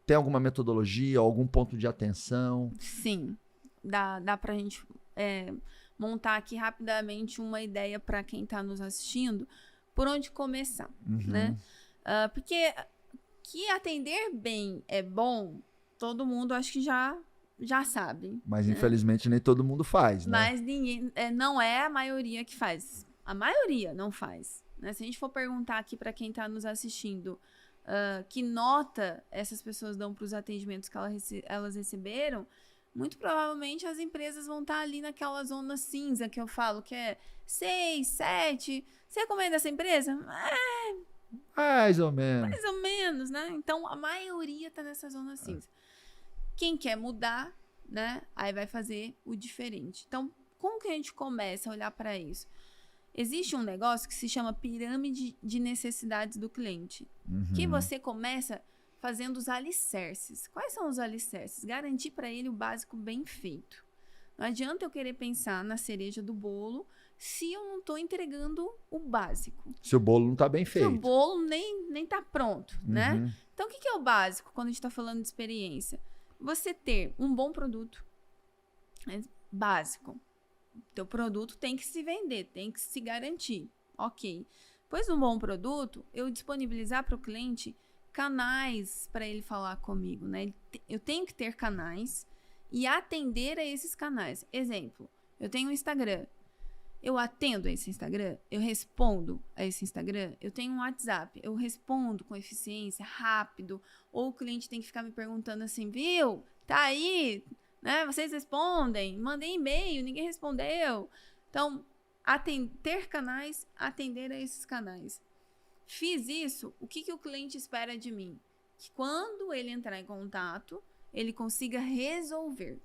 Tem alguma metodologia, algum ponto de atenção? Sim, dá pra gente montar aqui rapidamente uma ideia para quem está nos assistindo, por onde começar, né? Porque que atender bem é bom, todo mundo acho que já sabe. Mas infelizmente nem todo mundo faz, né? Mas ninguém, não é a maioria que faz. A maioria não faz. Né? Se a gente for perguntar aqui para quem está nos assistindo que nota essas pessoas dão para os atendimentos que elas receberam, muito provavelmente as empresas vão estar ali naquela zona cinza que eu falo, que é 6, 7. Você recomenda essa empresa? Mais ou menos. Mais ou menos, né? Então, a maioria está nessa zona cinza. Quem quer mudar, né? Aí vai fazer o diferente. Então, como que a gente começa a olhar para isso? Existe um negócio que se chama pirâmide de necessidades do cliente. Que você começa fazendo os alicerces. Quais são os alicerces? Garantir para ele o básico bem feito. Não adianta eu querer pensar na cereja do bolo se eu não estou entregando o básico. Se o bolo não está bem feito. Se o bolo nem está pronto, né? Então, o que é o básico quando a gente está falando de experiência? Você ter um bom produto. Básico. Teu produto tem que se vender, tem que se garantir. Ok. Depois de um bom produto, eu disponibilizar para o cliente canais para ele falar comigo, né? Eu tenho que ter canais e atender a esses canais. Exemplo, eu tenho um Instagram. Eu atendo a esse Instagram? Eu respondo a esse Instagram? Eu tenho um WhatsApp. Eu respondo com eficiência, rápido? Ou o cliente tem que ficar me perguntando assim, viu? Tá aí? Né? Vocês respondem? Mandei e-mail, ninguém respondeu. Então, ter canais, atender a esses canais. Fiz isso, o que o cliente espera de mim? Que quando ele entrar em contato, ele consiga resolver.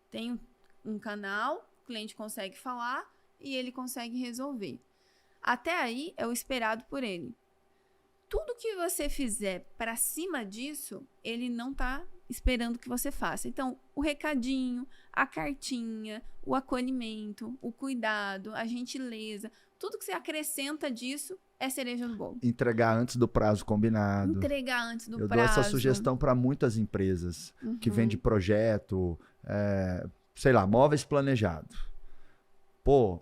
Tem um canal, o cliente consegue falar e ele consegue resolver. Até aí é o esperado por ele. Tudo que você fizer para cima disso, ele não está esperando que você faça. Então, o recadinho, a cartinha, o acolhimento, o cuidado, a gentileza, tudo que você acrescenta disso é cereja do bolo. Entregar antes do prazo combinado. Entregar antes do prazo. Eu dou essa sugestão para muitas empresas que vendem projeto, sei lá, móveis planejados. Pô,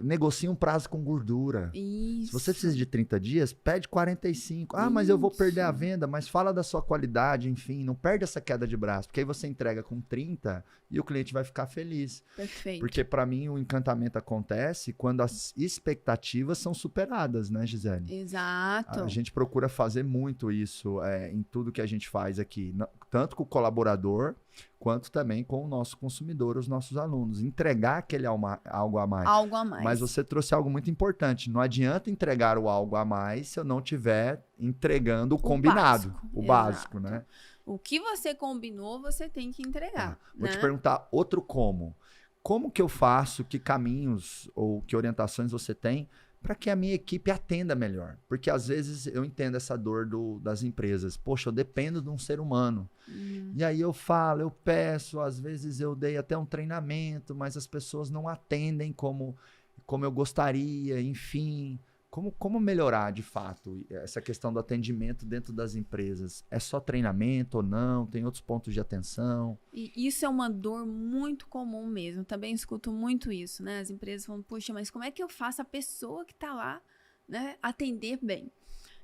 negocia um prazo com gordura. Isso. Se você precisa de 30 dias, pede 45. Ah, mas eu vou perder a venda, mas fala da sua qualidade, enfim, não perde essa queda de braço, porque aí você entrega com 30 e o cliente vai ficar feliz. Perfeito. Porque para mim o encantamento acontece quando as expectativas são superadas, né, Gisele? Exato. A gente procura fazer muito isso em tudo que a gente faz aqui, tanto com o colaborador, quanto também com o nosso consumidor, os nossos alunos. Entregar aquele algo a mais. Algo a mais. Mas você trouxe algo muito importante. Não adianta entregar o algo a mais se eu não estiver entregando o combinado, básico. o básico, né? O que você combinou, você tem que entregar. Vou né? te perguntar outro como. Como que eu faço, que caminhos ou que orientações você tem para que a minha equipe atenda melhor? Porque às vezes eu entendo essa dor das empresas. Poxa, eu dependo de um ser humano. E aí eu falo, eu peço, às vezes eu dei até um treinamento, mas as pessoas não atendem como eu gostaria, enfim. Como melhorar, de fato, essa questão do atendimento dentro das empresas? É só treinamento ou não? Tem outros pontos de atenção? E isso é uma dor muito comum mesmo. Também escuto muito isso, né? As empresas falam, puxa, mas como é que eu faço a pessoa que está lá, né, atender bem?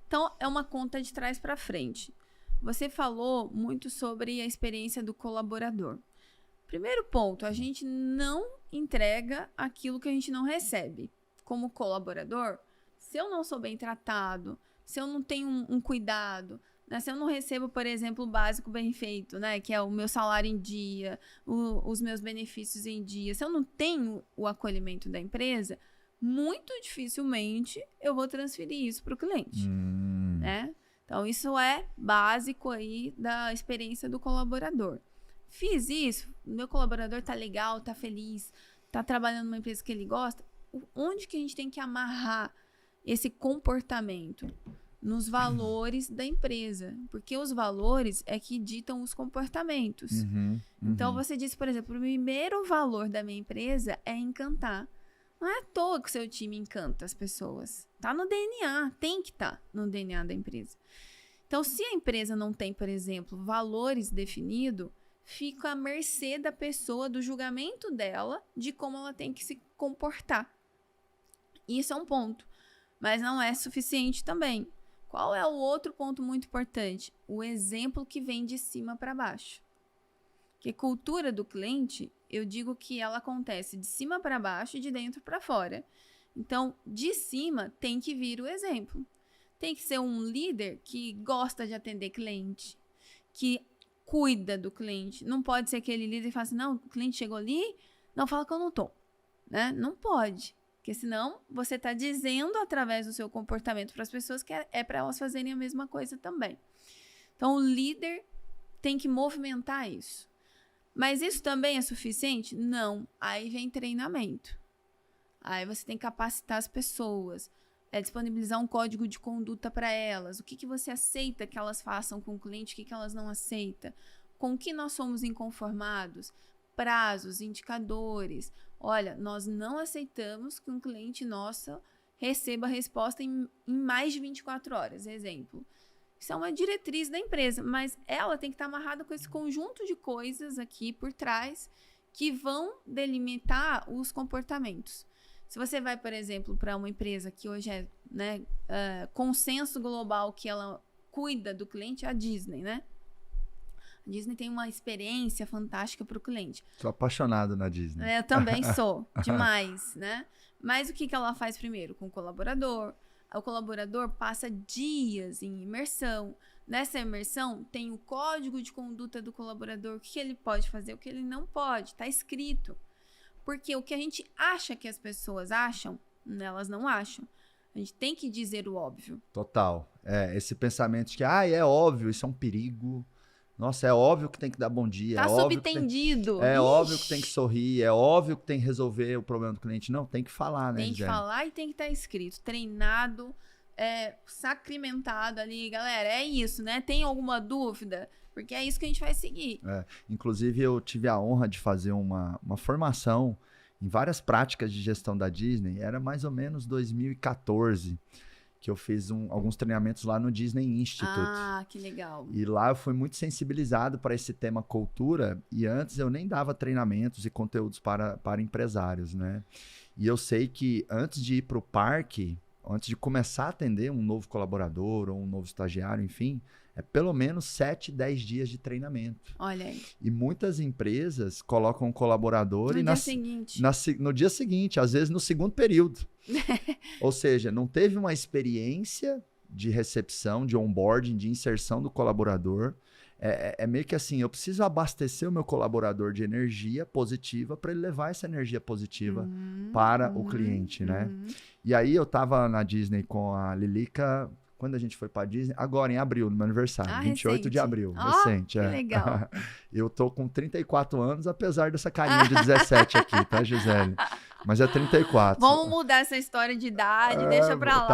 Então, é uma conta de trás para frente. Você falou muito sobre a experiência do colaborador. Primeiro ponto, a gente não entrega aquilo que a gente não recebe. Como colaborador, se eu não sou bem tratado, se eu não tenho um cuidado, né? Se eu não recebo, por exemplo, o básico bem feito, né? Que é o meu salário em dia, os meus benefícios em dia, se eu não tenho o acolhimento da empresa, muito dificilmente eu vou transferir isso para o cliente, né? Então, isso é básico aí da experiência do colaborador. Fiz isso, meu colaborador tá legal, tá feliz, tá trabalhando numa empresa que ele gosta, onde que a gente tem que amarrar esse comportamento? Nos valores da empresa, porque os valores é que ditam os comportamentos. Então, você disse, por exemplo, o primeiro valor da minha empresa é encantar. Não é à toa que o seu time encanta as pessoas. Tá no DNA, tem que estar no DNA da empresa. Então, se a empresa não tem, por exemplo, valores definidos, fica à mercê da pessoa, do julgamento dela, de como ela tem que se comportar. Isso é um ponto. Mas não é suficiente também. Qual é o outro ponto muito importante? O exemplo que vem de cima para baixo. Porque cultura do cliente, eu digo que ela acontece de cima para baixo e de dentro para fora. Então, de cima tem que vir o exemplo. Tem que ser um líder que gosta de atender cliente, que cuida do cliente. Não pode ser aquele líder que fala assim, não, o cliente chegou ali, não, fala que eu não tô. Né? Não pode. Porque senão você está dizendo através do seu comportamento para as pessoas que é para elas fazerem a mesma coisa também. Então, o líder tem que movimentar isso. Mas isso também é suficiente? Não. Aí vem treinamento. Aí você tem que capacitar as pessoas, disponibilizar um código de conduta para elas. O que você aceita que elas façam com o cliente, o que elas não aceitam. Com o que nós somos inconformados. Prazos, indicadores. Olha, nós não aceitamos que um cliente nosso receba a resposta em mais de 24 horas. Exemplo. Isso é uma diretriz da empresa, mas ela tem que estar amarrada com esse conjunto de coisas aqui por trás que vão delimitar os comportamentos. Se você vai, por exemplo, para uma empresa que hoje é, né, consenso global que ela cuida do cliente, é a Disney, né? A Disney tem uma experiência fantástica para o cliente. Sou apaixonado na Disney. Eu também sou, demais, né? Mas o que ela faz primeiro? Com o colaborador. O colaborador passa dias em imersão. Nessa imersão, tem o código de conduta do colaborador, o que ele pode fazer, o que ele não pode. Está escrito. Porque o que a gente acha que as pessoas acham, elas não acham. A gente tem que dizer o óbvio. Total. Esse pensamento de que, é óbvio, isso é um perigo. Nossa, é óbvio que tem que dar bom dia. Tá subtendido. É óbvio que tem que sorrir. É óbvio que tem que resolver o problema do cliente. Não, tem que falar, né, Tem que falar e tem que estar escrito. Treinado, sacramentado ali. Galera, é isso, né? Tem alguma dúvida? Porque é isso que a gente vai seguir. Inclusive, eu tive a honra de fazer uma formação em várias práticas de gestão da Disney. Era mais ou menos 2014. Que eu fiz alguns treinamentos lá no Disney Institute. Ah, que legal. E lá eu fui muito sensibilizado para esse tema cultura, e antes eu nem dava treinamentos e conteúdos para empresários, né? E eu sei que antes de ir para o parque, antes de começar a atender um novo colaborador ou um novo estagiário, enfim, é pelo menos 7, 10 dias de treinamento. Olha aí. E muitas empresas colocam um colaborador No dia seguinte. No dia seguinte, às vezes no segundo período. Ou seja, não teve uma experiência de recepção, de onboarding, de inserção do colaborador. É meio que assim, eu preciso abastecer o meu colaborador de energia positiva para ele levar essa energia positiva para o cliente, né? E aí eu tava na Disney com a Lilica, quando a gente foi pra Disney? Agora, em abril, no meu aniversário, 28 de abril, recente. Que legal. Eu tô com 34 anos, apesar dessa carinha de 17 aqui, tá, Gisele? Mas é 34. Vamos mudar essa história de idade, deixa pra lá.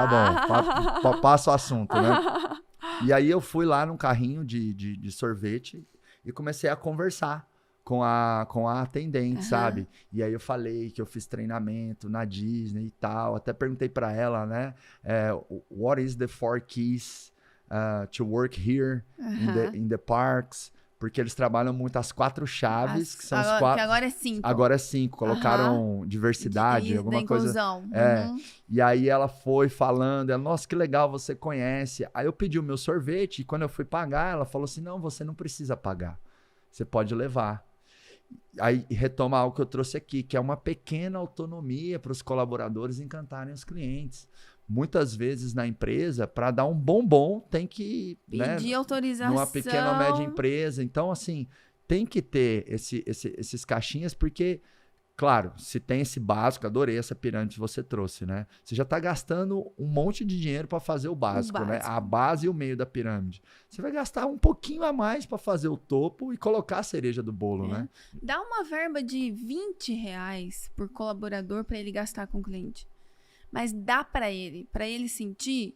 Tá bom, passa o assunto, né? E aí eu fui lá num carrinho de sorvete e comecei a conversar com a atendente, sabe? E aí eu falei que eu fiz treinamento na Disney e tal. Até perguntei pra ela, né? What is the 4 keys to work here in the parks? Porque eles trabalham muito as 4 chaves, que são os 4... Que agora é 5. Agora é 5. Colocaram diversidade, alguma coisa... inclusão. E aí ela foi falando, nossa, que legal, você conhece. Aí eu pedi o meu sorvete e quando eu fui pagar, ela falou assim, não, você não precisa pagar. Você pode levar. Aí retoma algo que eu trouxe aqui, que é uma pequena autonomia para os colaboradores encantarem os clientes. Muitas vezes na empresa, para dar um bombom, tem que... pedir autorização. Numa pequena ou média empresa. Então, assim, tem que ter esses caixinhas, porque, claro, se tem esse básico, adorei essa pirâmide que você trouxe, né? Você já está gastando um monte de dinheiro para fazer o básico, né? A base e o meio da pirâmide. Você vai gastar um pouquinho a mais para fazer o topo e colocar a cereja do bolo, né? Dá uma verba de R$20 por colaborador para ele gastar com o cliente. Mas dá para ele sentir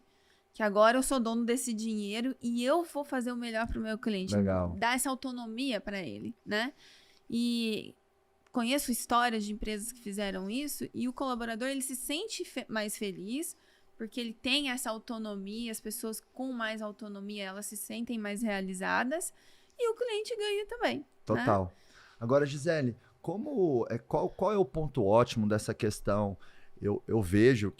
que agora eu sou dono desse dinheiro e eu vou fazer o melhor para o meu cliente. Legal. Dá essa autonomia para ele, né? E conheço histórias de empresas que fizeram isso e o colaborador ele se sente mais feliz porque ele tem essa autonomia, as pessoas com mais autonomia, elas se sentem mais realizadas e o cliente ganha também. Total. Né? Agora, Gisele, qual é o ponto ótimo dessa questão? Eu vejo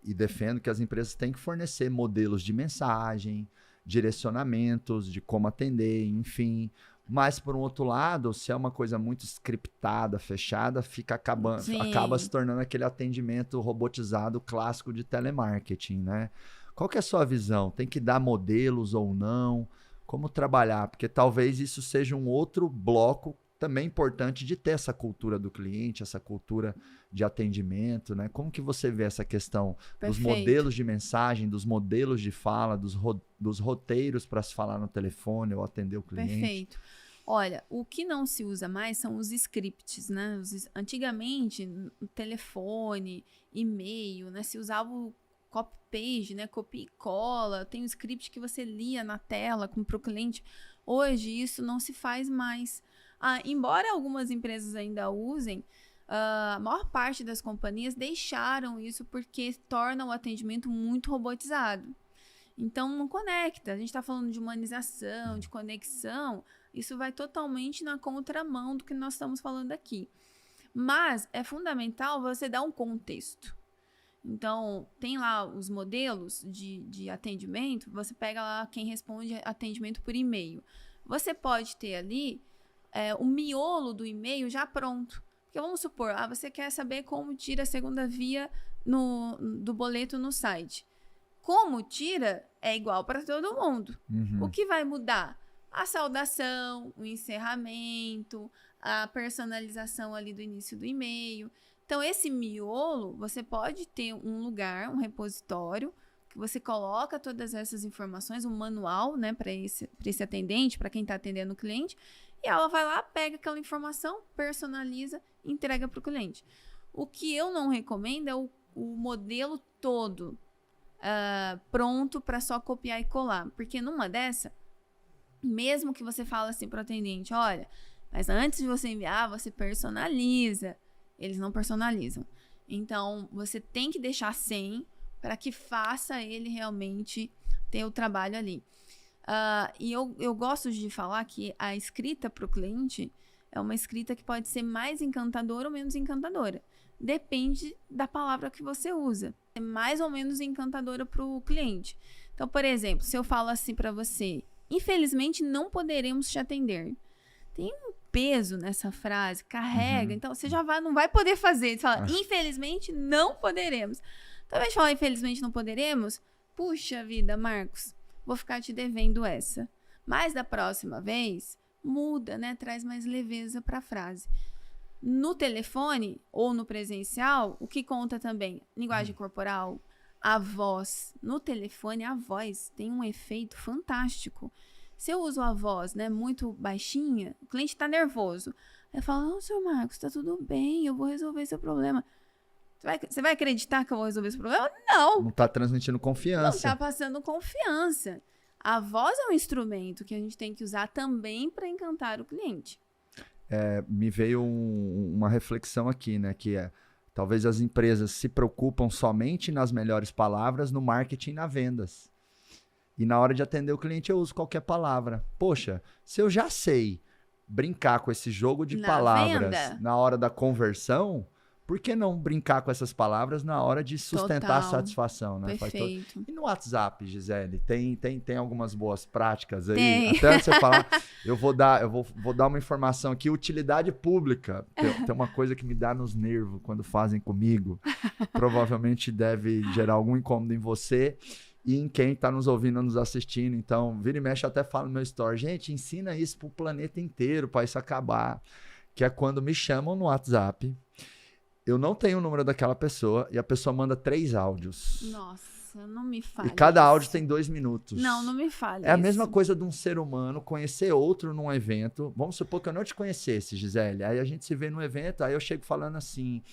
e defendo que as empresas têm que fornecer modelos de mensagem, direcionamentos de como atender, enfim. Mas, por um outro lado, se é uma coisa muito scriptada, fechada, acaba se tornando aquele atendimento robotizado clássico de telemarketing, né? Qual que é a sua visão? Tem que dar modelos ou não? Como trabalhar? Porque talvez isso seja um outro bloco também importante de ter essa cultura do cliente, essa cultura de atendimento, né? Como que você vê essa questão dos modelos de mensagem, dos modelos de fala, dos roteiros para se falar no telefone ou atender o cliente? Perfeito. Olha, o que não se usa mais são os scripts, né? Antigamente, telefone, e-mail, né? Se usava o copy-paste, né? Copia e cola. Tem um script que você lia na tela para o cliente. Hoje, isso não se faz mais. Embora algumas empresas ainda usem, a maior parte das companhias deixaram isso porque torna o atendimento muito robotizado. Então, não conecta. A gente está falando de humanização, de conexão. Isso vai totalmente na contramão do que nós estamos falando aqui. Mas é fundamental você dar um contexto. Então, tem lá os modelos de atendimento. Você pega lá quem responde atendimento por e-mail. Você pode ter ali o miolo do e-mail já pronto. Porque vamos supor, você quer saber como tira a segunda via do boleto no site. Como tira é igual para todo mundo. O que vai mudar? A saudação, o encerramento, a personalização ali do início do e-mail. Então, esse miolo, você pode ter um lugar, um repositório, que você coloca todas essas informações, um manual, né, para esse atendente, para quem está atendendo o cliente, e ela vai lá, pega aquela informação, personaliza e entrega para o cliente. O que eu não recomendo é o modelo todo pronto para só copiar e colar. Porque numa dessa, mesmo que você fale assim para o atendente, olha, mas antes de você enviar, você personaliza. Eles não personalizam. Então, você tem que deixar sem para que faça ele realmente ter o trabalho ali. E eu gosto de falar que a escrita para o cliente é uma escrita que pode ser mais encantadora ou menos encantadora. depende da palavra que você usa. É mais ou menos encantadora para o cliente. Então, por exemplo, se eu falo assim para você, infelizmente não poderemos te atender. Tem um peso nessa frase, carrega. Então, você já não vai poder fazer. Você fala, infelizmente não poderemos. Então, ao invés de falar, infelizmente não poderemos, puxa vida, Marcos, vou ficar te devendo essa. Mas da próxima vez, muda, né? Traz mais leveza para a frase. No telefone ou no presencial, o que conta também? Linguagem corporal, a voz. No telefone, a voz tem um efeito fantástico. Se eu uso a voz, né, muito baixinha, o cliente está nervoso. Aí eu falo, não, senhor Marcos, tá tudo bem, eu vou resolver seu problema. Você vai acreditar que eu vou resolver esse problema? Não. Não está transmitindo confiança. Não está passando confiança. A voz é um instrumento que a gente tem que usar também para encantar o cliente. Me veio uma reflexão aqui, né? Que talvez as empresas se preocupam somente nas melhores palavras no marketing e nas vendas. E na hora de atender o cliente eu uso qualquer palavra. Poxa, se eu já sei brincar com esse jogo de palavras na hora da conversão, por que não brincar com essas palavras na hora de sustentar a satisfação, né? Perfeito. E no WhatsApp, Gisele, tem algumas boas práticas aí? Tem. Até antes de você falar, eu vou dar uma informação aqui, utilidade pública. Tem uma coisa que me dá nos nervos quando fazem comigo. Provavelmente deve gerar algum incômodo em você e em quem está nos ouvindo, nos assistindo. Então, vira e mexe, eu até falo no meu story, gente, ensina isso pro planeta inteiro, para isso acabar. Que é quando me chamam no WhatsApp, eu não tenho o número daquela pessoa e a pessoa manda 3 áudios. Nossa, não me fale. E cada áudio tem 2 minutos. Não me fale. É a mesma coisa de um ser humano conhecer outro num evento. Vamos supor que eu não te conhecesse, Gisele. Aí a gente se vê no evento, aí eu chego falando assim,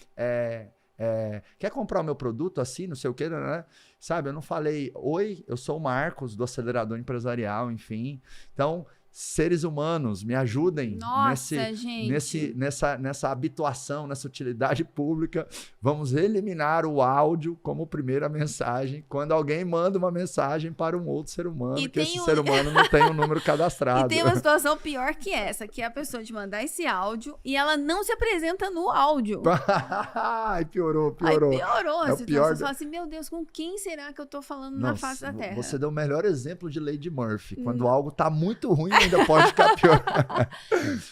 quer comprar o meu produto assim, não sei o que, né? Sabe, eu não falei, oi, eu sou o Marcos do Acelerador Empresarial, enfim. Então, seres humanos, me ajudem nessa habituação, nessa utilidade pública. Vamos eliminar o áudio como primeira mensagem quando alguém manda uma mensagem para um outro ser humano, ser humano não tem um número cadastrado. E tem uma situação pior que essa, que é a pessoa te mandar esse áudio e ela não se apresenta no áudio. Ai, piorou. Aí piorou a situação. Você Você fala assim, meu Deus, com quem será que eu tô falando na face da Terra? Você deu o melhor exemplo de Lady Murphy. Quando algo tá muito ruim, ainda pode ficar pior.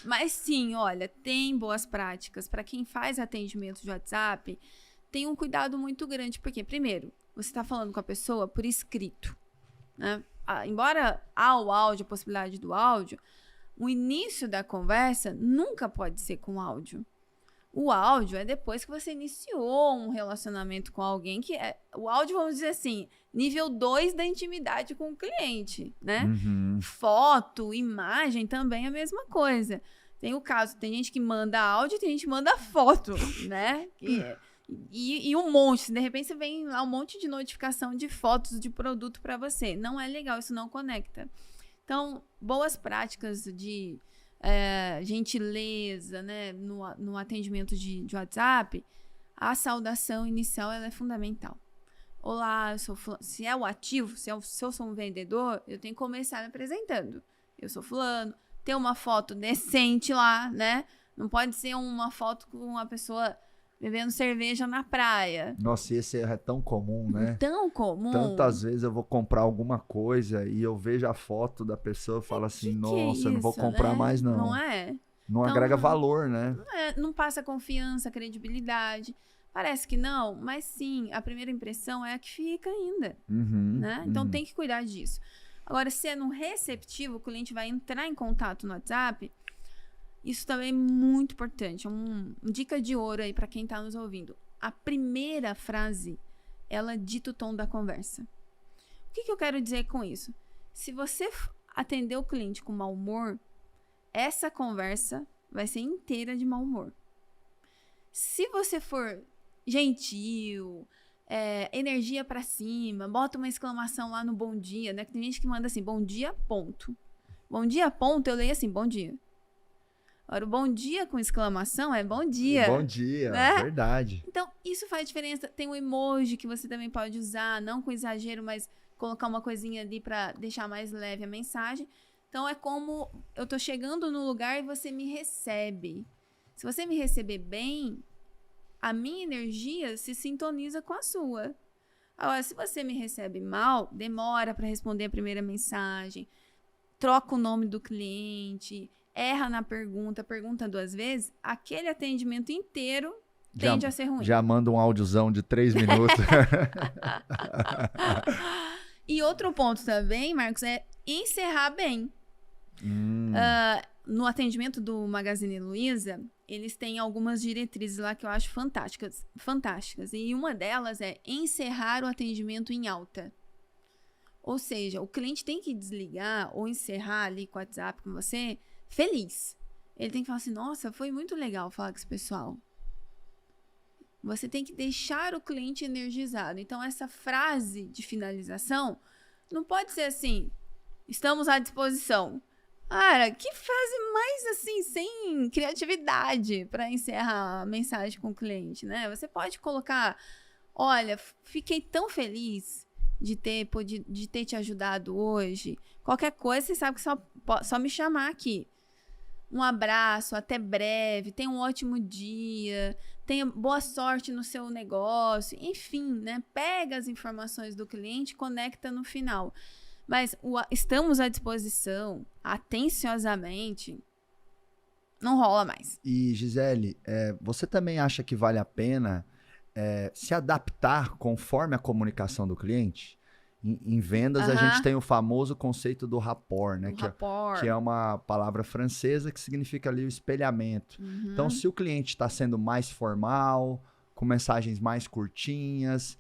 Mas sim, olha, tem boas práticas. Para quem faz atendimento de WhatsApp, tem um cuidado muito grande. Porque, primeiro, você está falando com a pessoa por escrito, né? Embora há o áudio, a possibilidade do áudio, o início da conversa nunca pode ser com áudio. O áudio é depois que você iniciou um relacionamento com alguém, que é o áudio, vamos dizer assim, nível 2 da intimidade com o cliente, né? Foto, imagem também é a mesma coisa. Tem o caso, tem gente que manda áudio e tem gente que manda foto, né? E um monte, se de repente você vem lá um monte de notificação de fotos de produto para você. Não é legal, isso não conecta. Então, boas práticas de gentileza, né, no atendimento de WhatsApp, a saudação inicial ela é fundamental. Olá, eu sou fulano. Se é o ativo, se eu sou um vendedor, eu tenho que começar me apresentando. Eu sou fulano, ter uma foto decente lá, né? Não pode ser uma foto com uma pessoa bebendo cerveja na praia. Nossa, esse é tão comum, né? Tão comum. Tantas vezes eu vou comprar alguma coisa e eu vejo a foto da pessoa e falo assim, nossa, eu não vou comprar mais não. Não é? Não agrega valor, né? Não passa confiança, credibilidade. Parece que não, mas sim, a primeira impressão é a que fica ainda. Né? Então tem que cuidar disso. Agora, se é no receptivo, o cliente vai entrar em contato no WhatsApp, isso também é muito importante. É uma dica de ouro aí para quem está nos ouvindo. A primeira frase, ela dita o tom da conversa. O que eu quero dizer com isso? Se você atender o cliente com mau humor, essa conversa vai ser inteira de mau humor. Se você for gentil, energia pra cima, bota uma exclamação lá no bom dia, né? Que tem gente que manda assim, bom dia, ponto. Bom dia, ponto, eu leio assim, bom dia. Agora, o bom dia com exclamação é bom dia. Bom dia, né? Verdade. Então, isso faz diferença. Tem um emoji que você também pode usar, não com exagero, mas colocar uma coisinha ali pra deixar mais leve a mensagem. Então, é como eu tô chegando no lugar e você me recebe. Se você me receber bem, a minha energia se sintoniza com a sua. Agora, se você me recebe mal, demora para responder a primeira mensagem, troca o nome do cliente, erra na pergunta 2 vezes, aquele atendimento inteiro tende a ser ruim. Já manda um áudiozão de 3 minutos. E outro ponto também, Marcos, é encerrar bem. No atendimento do Magazine Luiza, eles têm algumas diretrizes lá que eu acho fantásticas. E uma delas é encerrar o atendimento em alta. Ou seja, o cliente tem que desligar ou encerrar ali com o WhatsApp com você feliz. Ele tem que falar assim, nossa, foi muito legal falar com esse pessoal. Você tem que deixar o cliente energizado. Então, essa frase de finalização não pode ser assim, estamos à disposição. Cara, que frase mais assim, sem criatividade para encerrar a mensagem com o cliente, né? Você pode colocar, olha, fiquei tão feliz de ter te ajudado hoje. Qualquer coisa, você sabe que só me chamar aqui. Um abraço, até breve, tenha um ótimo dia, tenha boa sorte no seu negócio, enfim, né? Pega as informações do cliente e conecta no final. Mas estamos à disposição, atenciosamente, não rola mais. E, Gisele, você também acha que vale a pena se adaptar conforme a comunicação do cliente? Em vendas, a gente tem o famoso conceito do rapport, né? Que é uma palavra francesa que significa ali o espelhamento. Então, se o cliente está sendo mais formal, com mensagens mais curtinhas,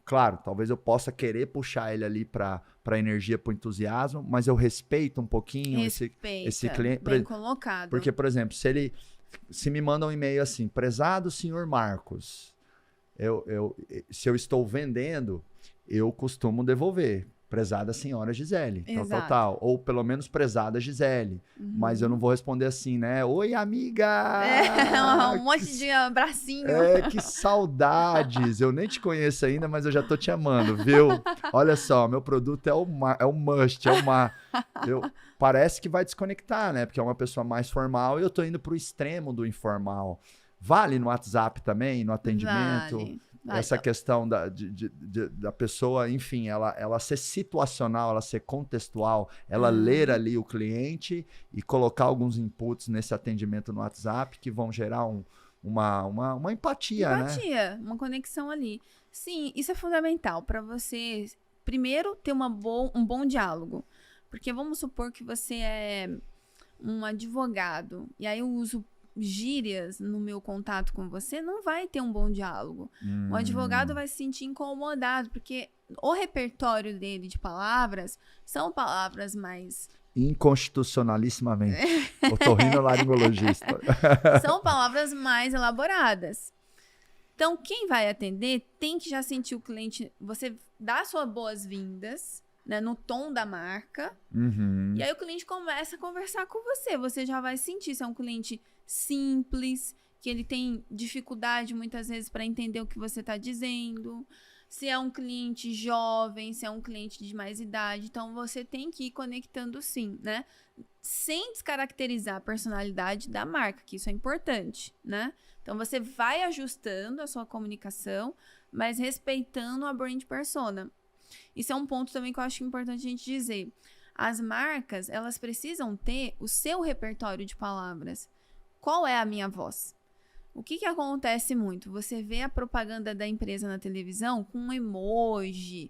claro, talvez eu possa querer puxar ele ali para energia, para o entusiasmo, mas eu respeito um pouquinho esse cliente. Bem colocado. Porque, por exemplo, se me manda um e-mail assim, prezado senhor Marcos, se eu estou vendendo, eu costumo devolver. Prezada senhora Gisele, tal. Ou pelo menos prezada Gisele. Mas eu não vou responder assim, né? Oi, amiga! Um monte de abracinho. Que saudades! Eu nem te conheço ainda, mas eu já tô te amando, viu? Olha só, meu produto é o must, parece que vai desconectar, né? Porque é uma pessoa mais formal e eu tô indo pro extremo do informal. Vale no WhatsApp também, no atendimento? Vale. Essa questão da pessoa, enfim, ela ser situacional, ela ser contextual, ela ler ali o cliente e colocar alguns inputs nesse atendimento no WhatsApp que vão gerar uma empatia, né? Uma conexão ali. Sim, isso é fundamental para você, primeiro, ter um bom diálogo. Porque vamos supor que você é um advogado, e aí eu uso gírias no meu contato com você, não vai ter um bom diálogo. O advogado vai se sentir incomodado, porque o repertório dele de palavras são palavras mais... Inconstitucionalissimamente. Otorrinolaringologista. São palavras mais elaboradas. Então, quem vai atender tem que já sentir o cliente... Você dá suas boas-vindas, né, no tom da marca, e aí o cliente começa a conversar com você. Você já vai sentir se é um cliente simples, que ele tem dificuldade muitas vezes para entender o que você está dizendo, se é um cliente jovem, se é um cliente de mais idade. Então, você tem que ir conectando sim, né? Sem descaracterizar a personalidade da marca, que isso é importante, né? Então, você vai ajustando a sua comunicação, mas respeitando a brand persona. Isso é um ponto também que eu acho importante a gente dizer. As marcas, elas precisam ter o seu repertório de palavras. Qual é a minha voz? O que acontece muito? Você vê a propaganda da empresa na televisão com um emoji,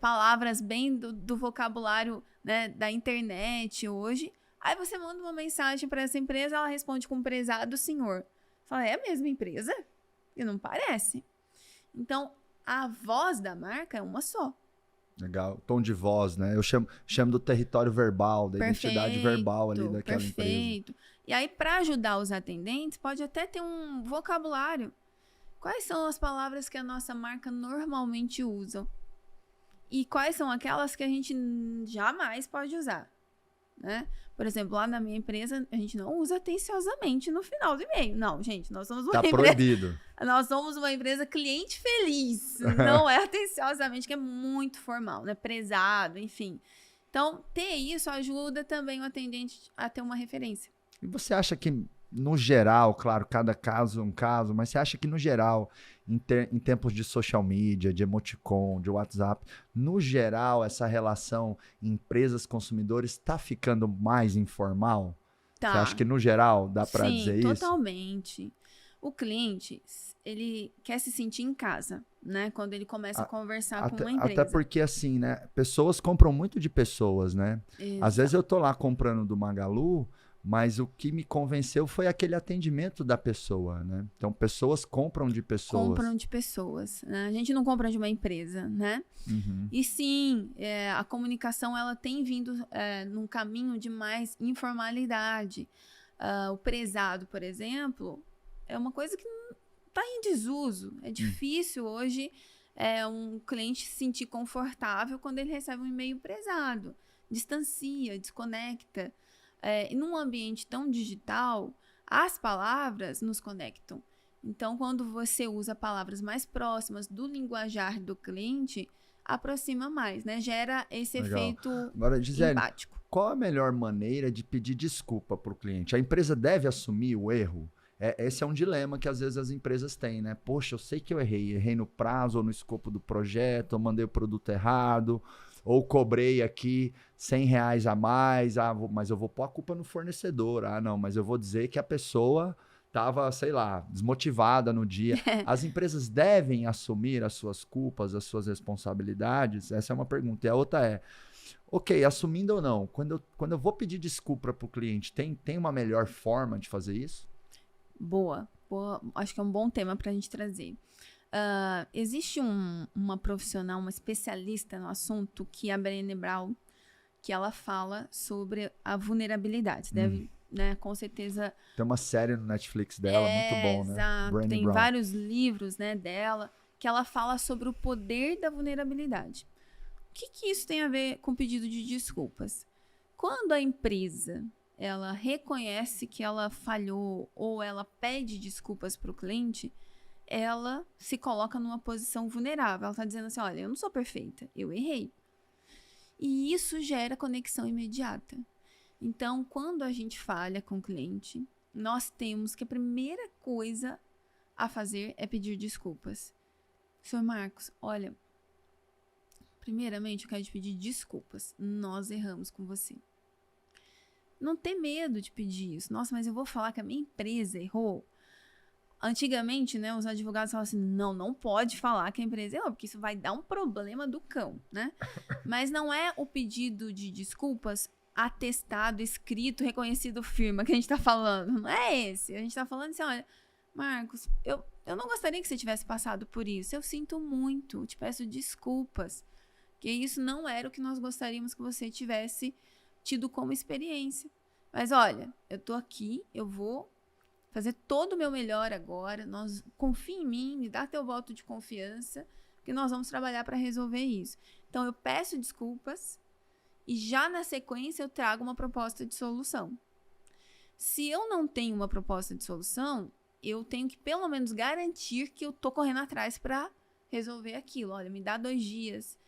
palavras bem do vocabulário, né, da internet hoje. Aí você manda uma mensagem para essa empresa, ela responde com prezado senhor. Fala, é a mesma empresa? E não parece. Então, a voz da marca é uma só. Legal, tom de voz, né? Eu chamo do território verbal, da identidade verbal ali daquela empresa. E aí, para ajudar os atendentes, pode até ter um vocabulário. Quais são as palavras que a nossa marca normalmente usa? E quais são aquelas que a gente jamais pode usar? Né? Por exemplo, lá na minha empresa, a gente não usa atenciosamente no final do e-mail. Não, gente, nós somos uma empresa... proibido. Nós somos uma empresa cliente feliz. Não é atenciosamente, que é muito formal, né? Prezado, enfim. Então, ter isso ajuda também o atendente a ter uma referência. E você acha que no geral, claro, cada caso é um caso, mas você acha que no geral, em tempos de social media, de emoticon, de WhatsApp, no geral, essa relação empresas-consumidores está ficando mais informal? Você acha Tá. que no geral dá para Sim, dizer isso? totalmente. O cliente, ele quer se sentir em casa, né? Quando ele começa a conversar com uma empresa. Até porque, assim, né? Pessoas compram muito de pessoas, né? Às vezes eu tô lá comprando do Magalu, mas o que me convenceu foi aquele atendimento da pessoa, né? Então, pessoas compram de pessoas. Compram de pessoas, né? A gente não compra de uma empresa, né? Uhum. E sim, a comunicação, ela tem vindo num caminho de mais informalidade. O prezado, por exemplo, é uma coisa que está em desuso. É difícil hoje um cliente se sentir confortável quando ele recebe um e-mail prezado. Distancia, desconecta. E num ambiente tão digital, as palavras nos conectam. Então, quando você usa palavras mais próximas do linguajar do cliente, aproxima mais, né? Gera esse efeito Agora, Gisele, empático. qual a melhor maneira de pedir desculpa para o cliente? A empresa deve assumir o erro? Esse é um dilema que às vezes as empresas têm, né? Poxa, eu sei que eu errei no prazo ou no escopo do projeto, ou mandei o produto errado, ou cobrei aqui R$100 a mais, mas eu vou pôr a culpa no fornecedor. Não, mas eu vou dizer que a pessoa estava, sei lá, desmotivada no dia. As empresas devem assumir as suas culpas, as suas responsabilidades? Essa é uma pergunta. E a outra é, ok, assumindo ou não, quando eu vou pedir desculpa para o cliente, tem uma melhor forma de fazer isso? Boa. Acho que é um bom tema para a gente trazer. Existe uma profissional, uma especialista no assunto, que é a Brené Brown, que ela fala sobre a vulnerabilidade. Deve, né, com certeza... Tem uma série no Netflix dela, muito bom, né? Exato. Tem vários livros, né, dela, que ela fala sobre o poder da vulnerabilidade. O que isso tem a ver com o pedido de desculpas? Quando a empresa ela reconhece que ela falhou ou ela pede desculpas para o cliente, ela se coloca numa posição vulnerável. Ela está dizendo assim, olha, eu não sou perfeita, eu errei. E isso gera conexão imediata. Então, quando a gente falha com o cliente, nós temos que a primeira coisa a fazer é pedir desculpas. Senhor Marcos, olha, primeiramente eu quero te pedir desculpas. Nós erramos com você. Não ter medo de pedir isso. Nossa, mas eu vou falar que a minha empresa errou. Antigamente, né, os advogados falavam assim, não pode falar que a empresa errou, porque isso vai dar um problema do cão, né? Mas não é o pedido de desculpas atestado, escrito, reconhecido, firma que a gente tá falando. Não é esse. A gente tá falando assim, olha, Marcos, eu não gostaria que você tivesse passado por isso. Eu sinto muito, te peço desculpas. Que isso não era o que nós gostaríamos que você tivesse tido como experiência. Mas olha, eu tô aqui, eu vou fazer todo o meu melhor agora, confia em mim, me dá teu voto de confiança, que nós vamos trabalhar para resolver isso. Então eu peço desculpas e já na sequência eu trago uma proposta de solução. Se eu não tenho uma proposta de solução, eu tenho que pelo menos garantir que eu tô correndo atrás para resolver aquilo. Olha, me dá 2 dias,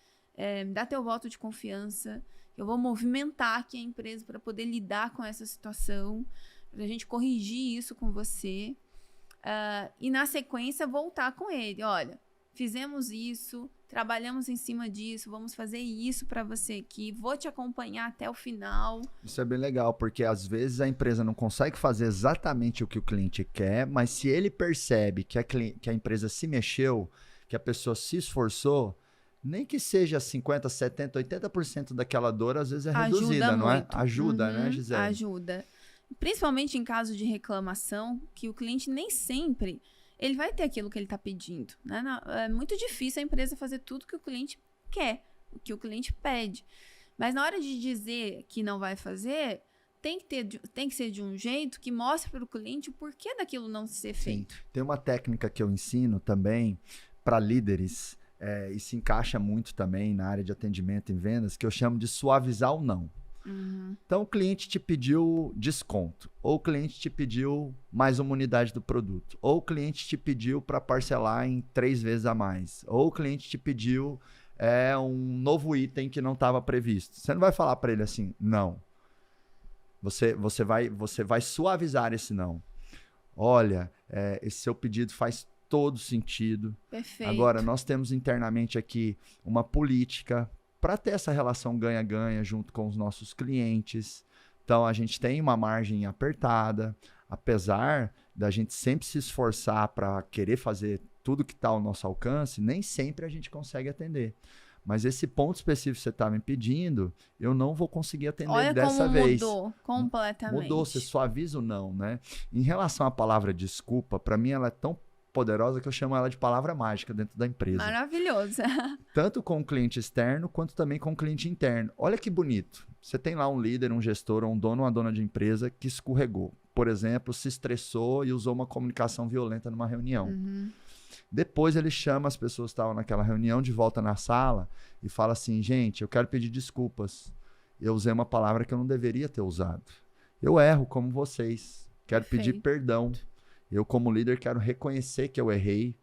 me dá teu voto de confiança, eu vou movimentar aqui a empresa para poder lidar com essa situação, para a gente corrigir isso com você. E na sequência voltar com ele. Olha, fizemos isso, trabalhamos em cima disso, vamos fazer isso para você aqui, vou te acompanhar até o final. Isso é bem legal, porque às vezes a empresa não consegue fazer exatamente o que o cliente quer, mas se ele percebe que a empresa se mexeu, que a pessoa se esforçou, nem que seja 50%, 70%, 80% daquela dor, às vezes é reduzida, não é? Ajuda, né, Gisele? Ajuda. Principalmente em caso de reclamação, que o cliente nem sempre ele vai ter aquilo que ele está pedindo, né? É muito difícil a empresa fazer tudo que o cliente quer, o que o cliente pede. Mas na hora de dizer que não vai fazer, tem que ser de um jeito que mostre para o cliente o porquê daquilo não ser feito. Sim. Tem uma técnica que eu ensino também para líderes, e se encaixa muito também na área de atendimento em vendas, que eu chamo de suavizar o não. Então o cliente te pediu desconto, ou o cliente te pediu mais uma unidade do produto, ou o cliente te pediu para parcelar em 3 vezes a mais, ou o cliente te pediu um novo item que não estava previsto. Você não vai falar para ele assim, não. Você vai suavizar esse não. olha, esse seu pedido faz todo sentido. Perfeito. Agora, nós temos internamente aqui uma política para ter essa relação ganha-ganha junto com os nossos clientes. Então, a gente tem uma margem apertada, apesar da gente sempre se esforçar para querer fazer tudo que está ao nosso alcance, nem sempre a gente consegue atender. Mas esse ponto específico que você está me pedindo, eu não vou conseguir atender dessa vez. Mudou completamente. Mudou, você suaviza o não, né? Em relação à palavra desculpa, para mim ela é tão poderosa que eu chamo ela de palavra mágica dentro da empresa. Maravilhosa. Tanto com o cliente externo, quanto também com o cliente interno. Olha que bonito. Você tem lá um líder, um gestor, ou um dono ou uma dona de empresa que escorregou. Por exemplo, se estressou e usou uma comunicação violenta numa reunião. Depois ele chama as pessoas que estavam naquela reunião de volta na sala e fala assim, gente, eu quero pedir desculpas. Eu usei uma palavra que eu não deveria ter usado. Eu erro como vocês. Quero pedir perdão. Eu, como líder, quero reconhecer que eu errei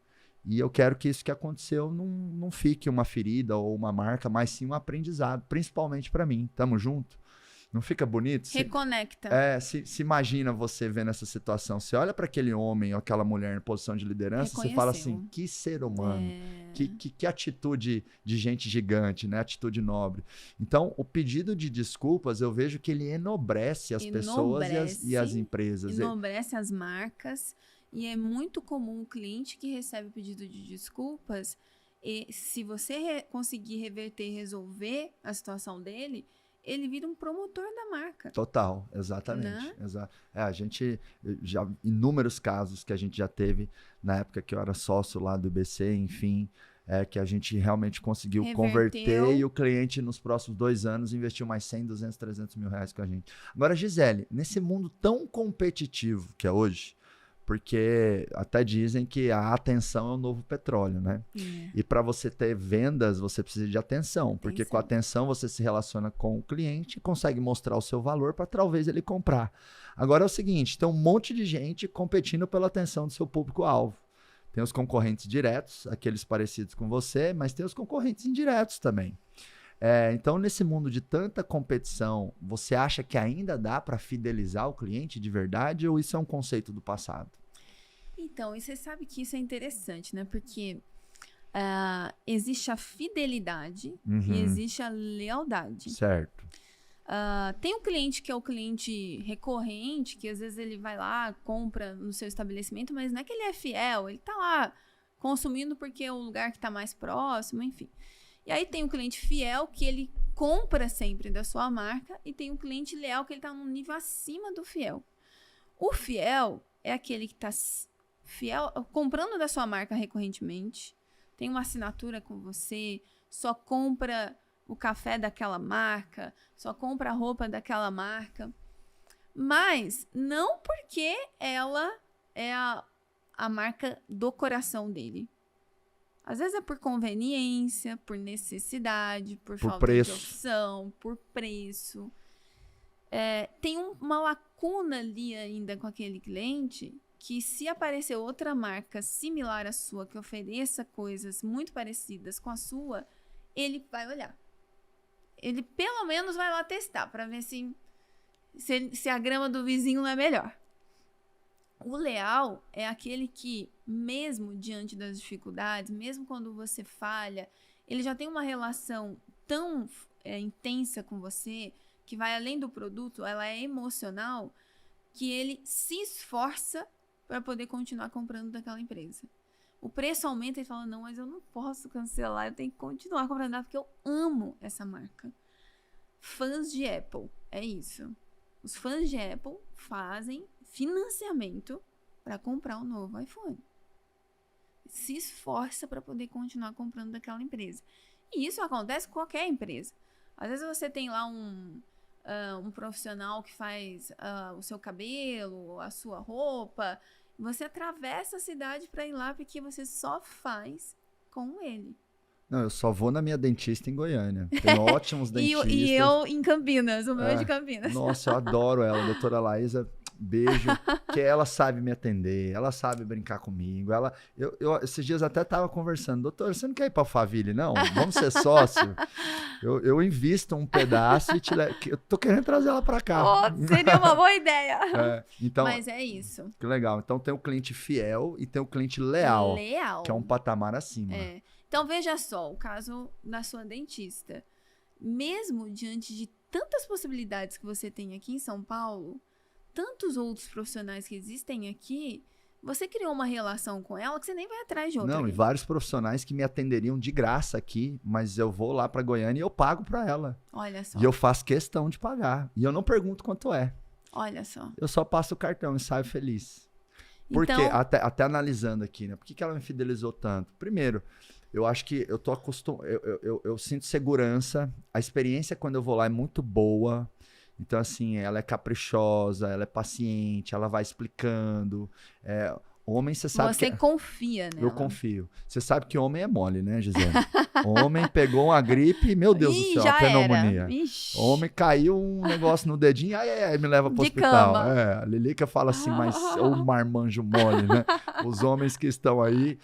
e eu quero que isso que aconteceu não fique uma ferida ou uma marca, mas sim um aprendizado, principalmente para mim. Tamo junto? Não fica bonito? Reconecta. Se imagina você vendo essa situação. Você olha para aquele homem ou aquela mulher em posição de liderança, você fala assim, que ser humano, que atitude de gente gigante, né? Atitude nobre. Então, o pedido de desculpas, eu vejo que ele enobrece as pessoas e as empresas. Enobrece as marcas. E é muito comum o cliente que recebe o pedido de desculpas, e se você conseguir reverter e resolver a situação dele, ele vira um promotor da marca. Total, exatamente. Né? A gente, já inúmeros casos que a gente já teve na época que eu era sócio lá do IBC, enfim, que a gente realmente conseguiu converter e o cliente nos próximos 2 anos investiu mais 100, 200, 300 mil reais com a gente. Agora, Gisele, nesse mundo tão competitivo que é hoje, porque até dizem que a atenção é o novo petróleo, né? E para você ter vendas, você precisa de atenção, porque com a atenção você se relaciona com o cliente e consegue mostrar o seu valor para talvez ele comprar. Agora é o seguinte, tem um monte de gente competindo pela atenção do seu público-alvo. Tem os concorrentes diretos, aqueles parecidos com você, mas tem os concorrentes indiretos também. Então, nesse mundo de tanta competição, você acha que ainda dá para fidelizar o cliente de verdade ou isso é um conceito do passado? Então, e você sabe que isso é interessante, né? Porque existe a fidelidade e existe a lealdade. Certo. Tem um cliente que é o cliente recorrente, que às vezes ele vai lá, compra no seu estabelecimento, mas não é que ele é fiel, ele tá lá consumindo porque é o lugar que está mais próximo, enfim. E aí tem um cliente fiel que ele compra sempre da sua marca e tem um cliente leal que ele está num nível acima do fiel. O fiel é aquele que está fiel, comprando da sua marca recorrentemente, tem uma assinatura com você, só compra o café daquela marca, só compra a roupa daquela marca, mas não porque ela é a marca do coração dele. Às vezes é por conveniência, por necessidade, por falta de opção, por preço. Tem uma lacuna ali ainda com aquele cliente que se aparecer outra marca similar à sua, que ofereça coisas muito parecidas com a sua, ele vai olhar. Ele pelo menos vai lá testar para ver se a grama do vizinho não é melhor. O leal é aquele que, mesmo diante das dificuldades, mesmo quando você falha, ele já tem uma relação tão intensa com você, que vai além do produto, ela é emocional, que ele se esforça para poder continuar comprando daquela empresa. O preço aumenta e ele fala, não, mas eu não posso cancelar, eu tenho que continuar comprando porque eu amo essa marca. Fãs de Apple, é isso. Os fãs de Apple fazem financiamento para comprar um novo iPhone. Se esforça para poder continuar comprando daquela empresa. E isso acontece com qualquer empresa. Às vezes você tem lá um profissional que faz o seu cabelo, a sua roupa. Você atravessa a cidade para ir lá porque você só faz com ele. Não, eu só vou na minha dentista em Goiânia. Tem ótimos dentistas. E eu em Campinas, o meu é de Campinas. Nossa, eu adoro ela, a doutora Laísa, Beijo, que ela sabe me atender, ela sabe brincar comigo. Esses dias até tava conversando, doutor, você não quer ir pra Alphaville, não? Vamos ser sócio? Eu invisto um pedaço e te levo. Eu tô querendo trazer ela pra cá. Seria uma boa ideia. Então, mas é isso. Que legal. Então tem o cliente fiel e tem o cliente leal. Que é um patamar acima. Então veja só, o caso da sua dentista. Mesmo diante de tantas possibilidades que você tem aqui em São Paulo, tantos outros profissionais que existem aqui, você criou uma relação com ela que você nem vai atrás de outra. Não, e vários profissionais que me atenderiam de graça aqui, mas eu vou lá pra Goiânia e eu pago pra ela. Olha só. E eu faço questão de pagar. E eu não pergunto quanto é. Olha só. Eu só passo o cartão e saio feliz. Por quê? Até analisando aqui, né? Por que ela me fidelizou tanto? Primeiro, eu acho que eu tô acostumado, eu sinto segurança. A experiência quando eu vou lá é muito boa. Então, assim, ela é caprichosa, ela é paciente, ela vai explicando. Homem, você sabe Você confia nela. Eu confio. Você sabe que homem é mole, né, Gisele? Homem pegou uma gripe, meu Deus do céu, a pneumonia. Homem caiu um negócio no dedinho, ai, me leva pro hospital. A Lilica fala assim, mas o marmanjo mole, né? Os homens que estão aí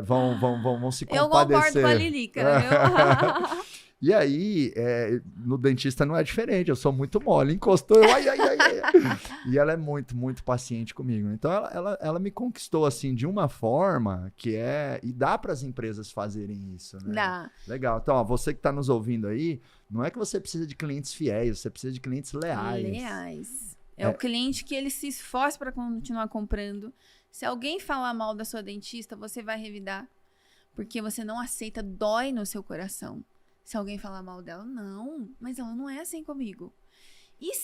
vão se compadecer. Eu concordo com a Lilica, viu? E aí, no dentista não é diferente, eu sou muito mole, encostou, ai. E ela é muito, muito paciente comigo. Então, ela me conquistou, assim, de uma forma que e dá para as empresas fazerem isso, né? Dá. Legal. Então, ó, você que está nos ouvindo aí, não é que você precisa de clientes fiéis, você precisa de clientes leais. É o cliente que ele se esforça para continuar comprando. Se alguém falar mal da sua dentista, você vai revidar, porque você não aceita, dói no seu coração. Se alguém falar mal dela, não, mas ela não é assim comigo. E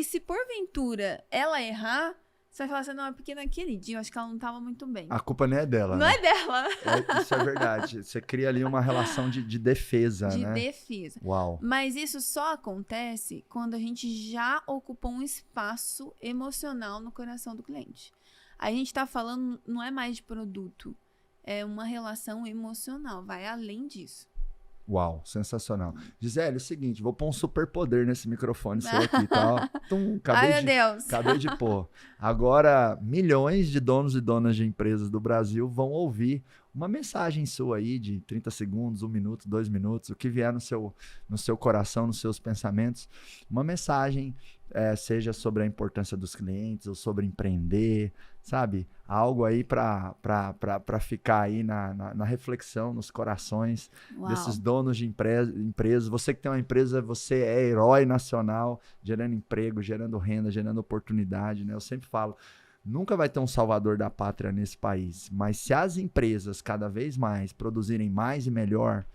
se porventura ela errar, você vai falar assim, não, é porque naquele dia eu acho que ela não estava muito bem. A culpa não é dela, Não né? é dela. Isso é verdade. Você cria ali uma relação de defesa, né? De defesa. Uau. Mas isso só acontece quando a gente já ocupou um espaço emocional no coração do cliente. A gente está falando, não é mais de produto, é uma relação emocional, vai além disso. Uau, sensacional. Gisele, é o seguinte, vou pôr um superpoder nesse microfone seu aqui, tá? Ai, meu Deus. Acabei de pôr. Agora, milhões de donos e donas de empresas do Brasil vão ouvir uma mensagem sua aí de 30 segundos, 1 minuto, 2 minutos, o que vier no seu coração, nos seus pensamentos. Uma mensagem, seja sobre a importância dos clientes ou sobre empreender, sabe? Algo aí para ficar aí na reflexão, nos corações desses donos de empresas. Você que tem uma empresa, você é herói nacional, gerando emprego, gerando renda, gerando oportunidade, né? Eu sempre falo, nunca vai ter um salvador da pátria nesse país, mas se as empresas cada vez mais produzirem mais e melhor,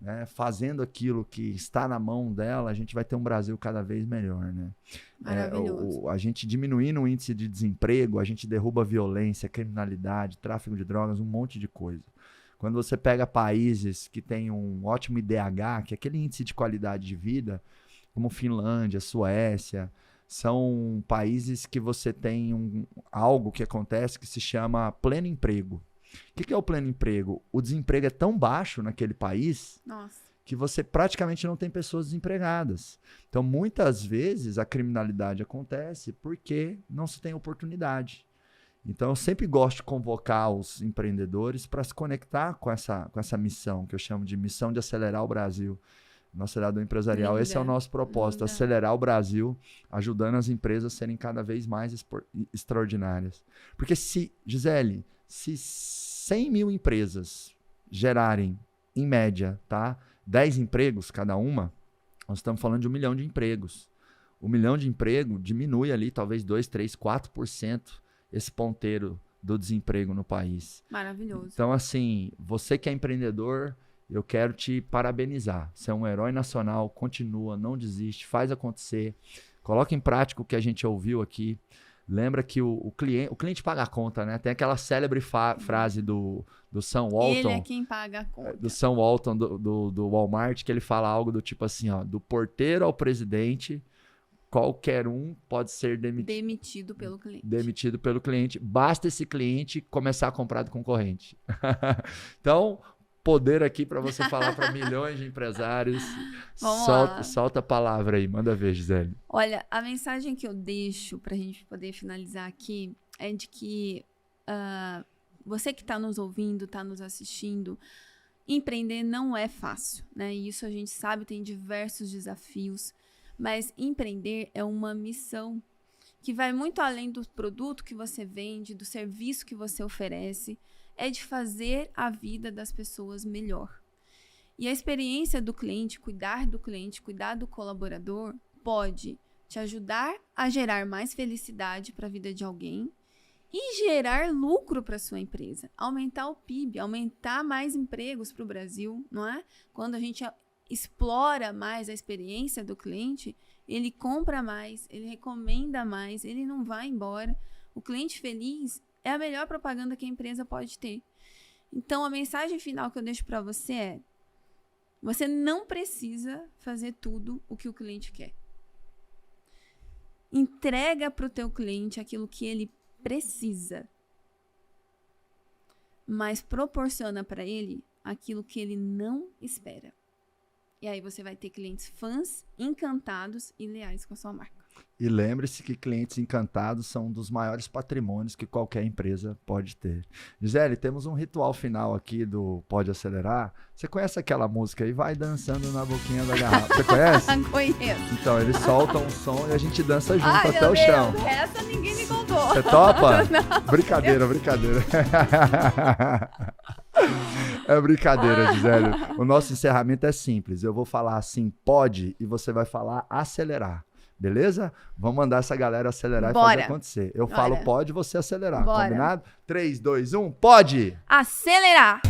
né, fazendo aquilo que está na mão dela, a gente vai ter um Brasil cada vez melhor, né? Maravilhoso. A gente diminuindo o índice de desemprego, a gente derruba a violência, criminalidade, tráfico de drogas, um monte de coisa. Quando você pega países que têm um ótimo IDH, que é aquele índice de qualidade de vida, como Finlândia, Suécia, são países que você tem algo que acontece que se chama pleno emprego. O que é o pleno emprego? O desemprego é tão baixo naquele país que você praticamente não tem pessoas desempregadas. Então, muitas vezes, a criminalidade acontece porque não se tem oportunidade. Então, eu sempre gosto de convocar os empreendedores para se conectar com essa missão, que eu chamo de missão de acelerar o Brasil. Nosso Cidadão Empresarial, esse é o nosso propósito, acelerar o Brasil, ajudando as empresas a serem cada vez mais extraordinárias. Porque Gisele, se 100 mil empresas gerarem, em média, 10 empregos cada uma, nós estamos falando de 1 milhão de empregos. 1 milhão de emprego diminui ali talvez 2, 3, 4% esse ponteiro do desemprego no país. Maravilhoso. Então, assim, você que é empreendedor, eu quero te parabenizar. Você é um herói nacional, continua, não desiste, faz acontecer. Coloca em prática o que a gente ouviu aqui. Lembra que o cliente paga a conta, né? Tem aquela célebre frase do Sam Walton. Ele é quem paga a conta. Do Sam Walton, do Walmart, que ele fala algo do tipo assim, ó, do porteiro ao presidente, qualquer um pode ser demitido pelo cliente. Demitido pelo cliente. Basta esse cliente começar a comprar do concorrente. Então, poder aqui para você falar para milhões de empresários. Solta a palavra aí, manda ver, Gisele. Olha, a mensagem que eu deixo para a gente poder finalizar aqui é de que você que está nos ouvindo, está nos assistindo, empreender não é fácil, né? E isso a gente sabe, tem diversos desafios, mas empreender é uma missão que vai muito além do produto que você vende, do serviço que você oferece, é de fazer a vida das pessoas melhor. E a experiência do cliente, cuidar do colaborador, pode te ajudar a gerar mais felicidade para a vida de alguém e gerar lucro para sua empresa, aumentar o PIB, aumentar mais empregos para o Brasil, não é? Quando a gente explora mais a experiência do cliente, ele compra mais, ele recomenda mais, ele não vai embora. O cliente feliz é a melhor propaganda que a empresa pode ter. Então, a mensagem final que eu deixo para você é: você não precisa fazer tudo o que o cliente quer. Entrega para o teu cliente aquilo que ele precisa, mas proporciona para ele aquilo que ele não espera. E aí você vai ter clientes fãs, encantados e leais com a sua marca. E lembre-se que clientes encantados são um dos maiores patrimônios que qualquer empresa pode ter. Gisele, temos um ritual final aqui do Pode Acelerar. Você conhece aquela música aí? Vai dançando na boquinha da garrafa. Você conhece? Conheço. Então, eles soltam um som e a gente dança junto até o chão. Essa ninguém me contou. Você topa? Não. Brincadeira. É brincadeira, Gisele. O nosso encerramento é simples. Eu vou falar assim, pode, e você vai falar acelerar. Beleza? Vamos mandar essa galera acelerar. Bora. E fazer acontecer. Eu falo pode, você acelerar. Bora. Combinado? 3, 2, 1, pode! Acelerar!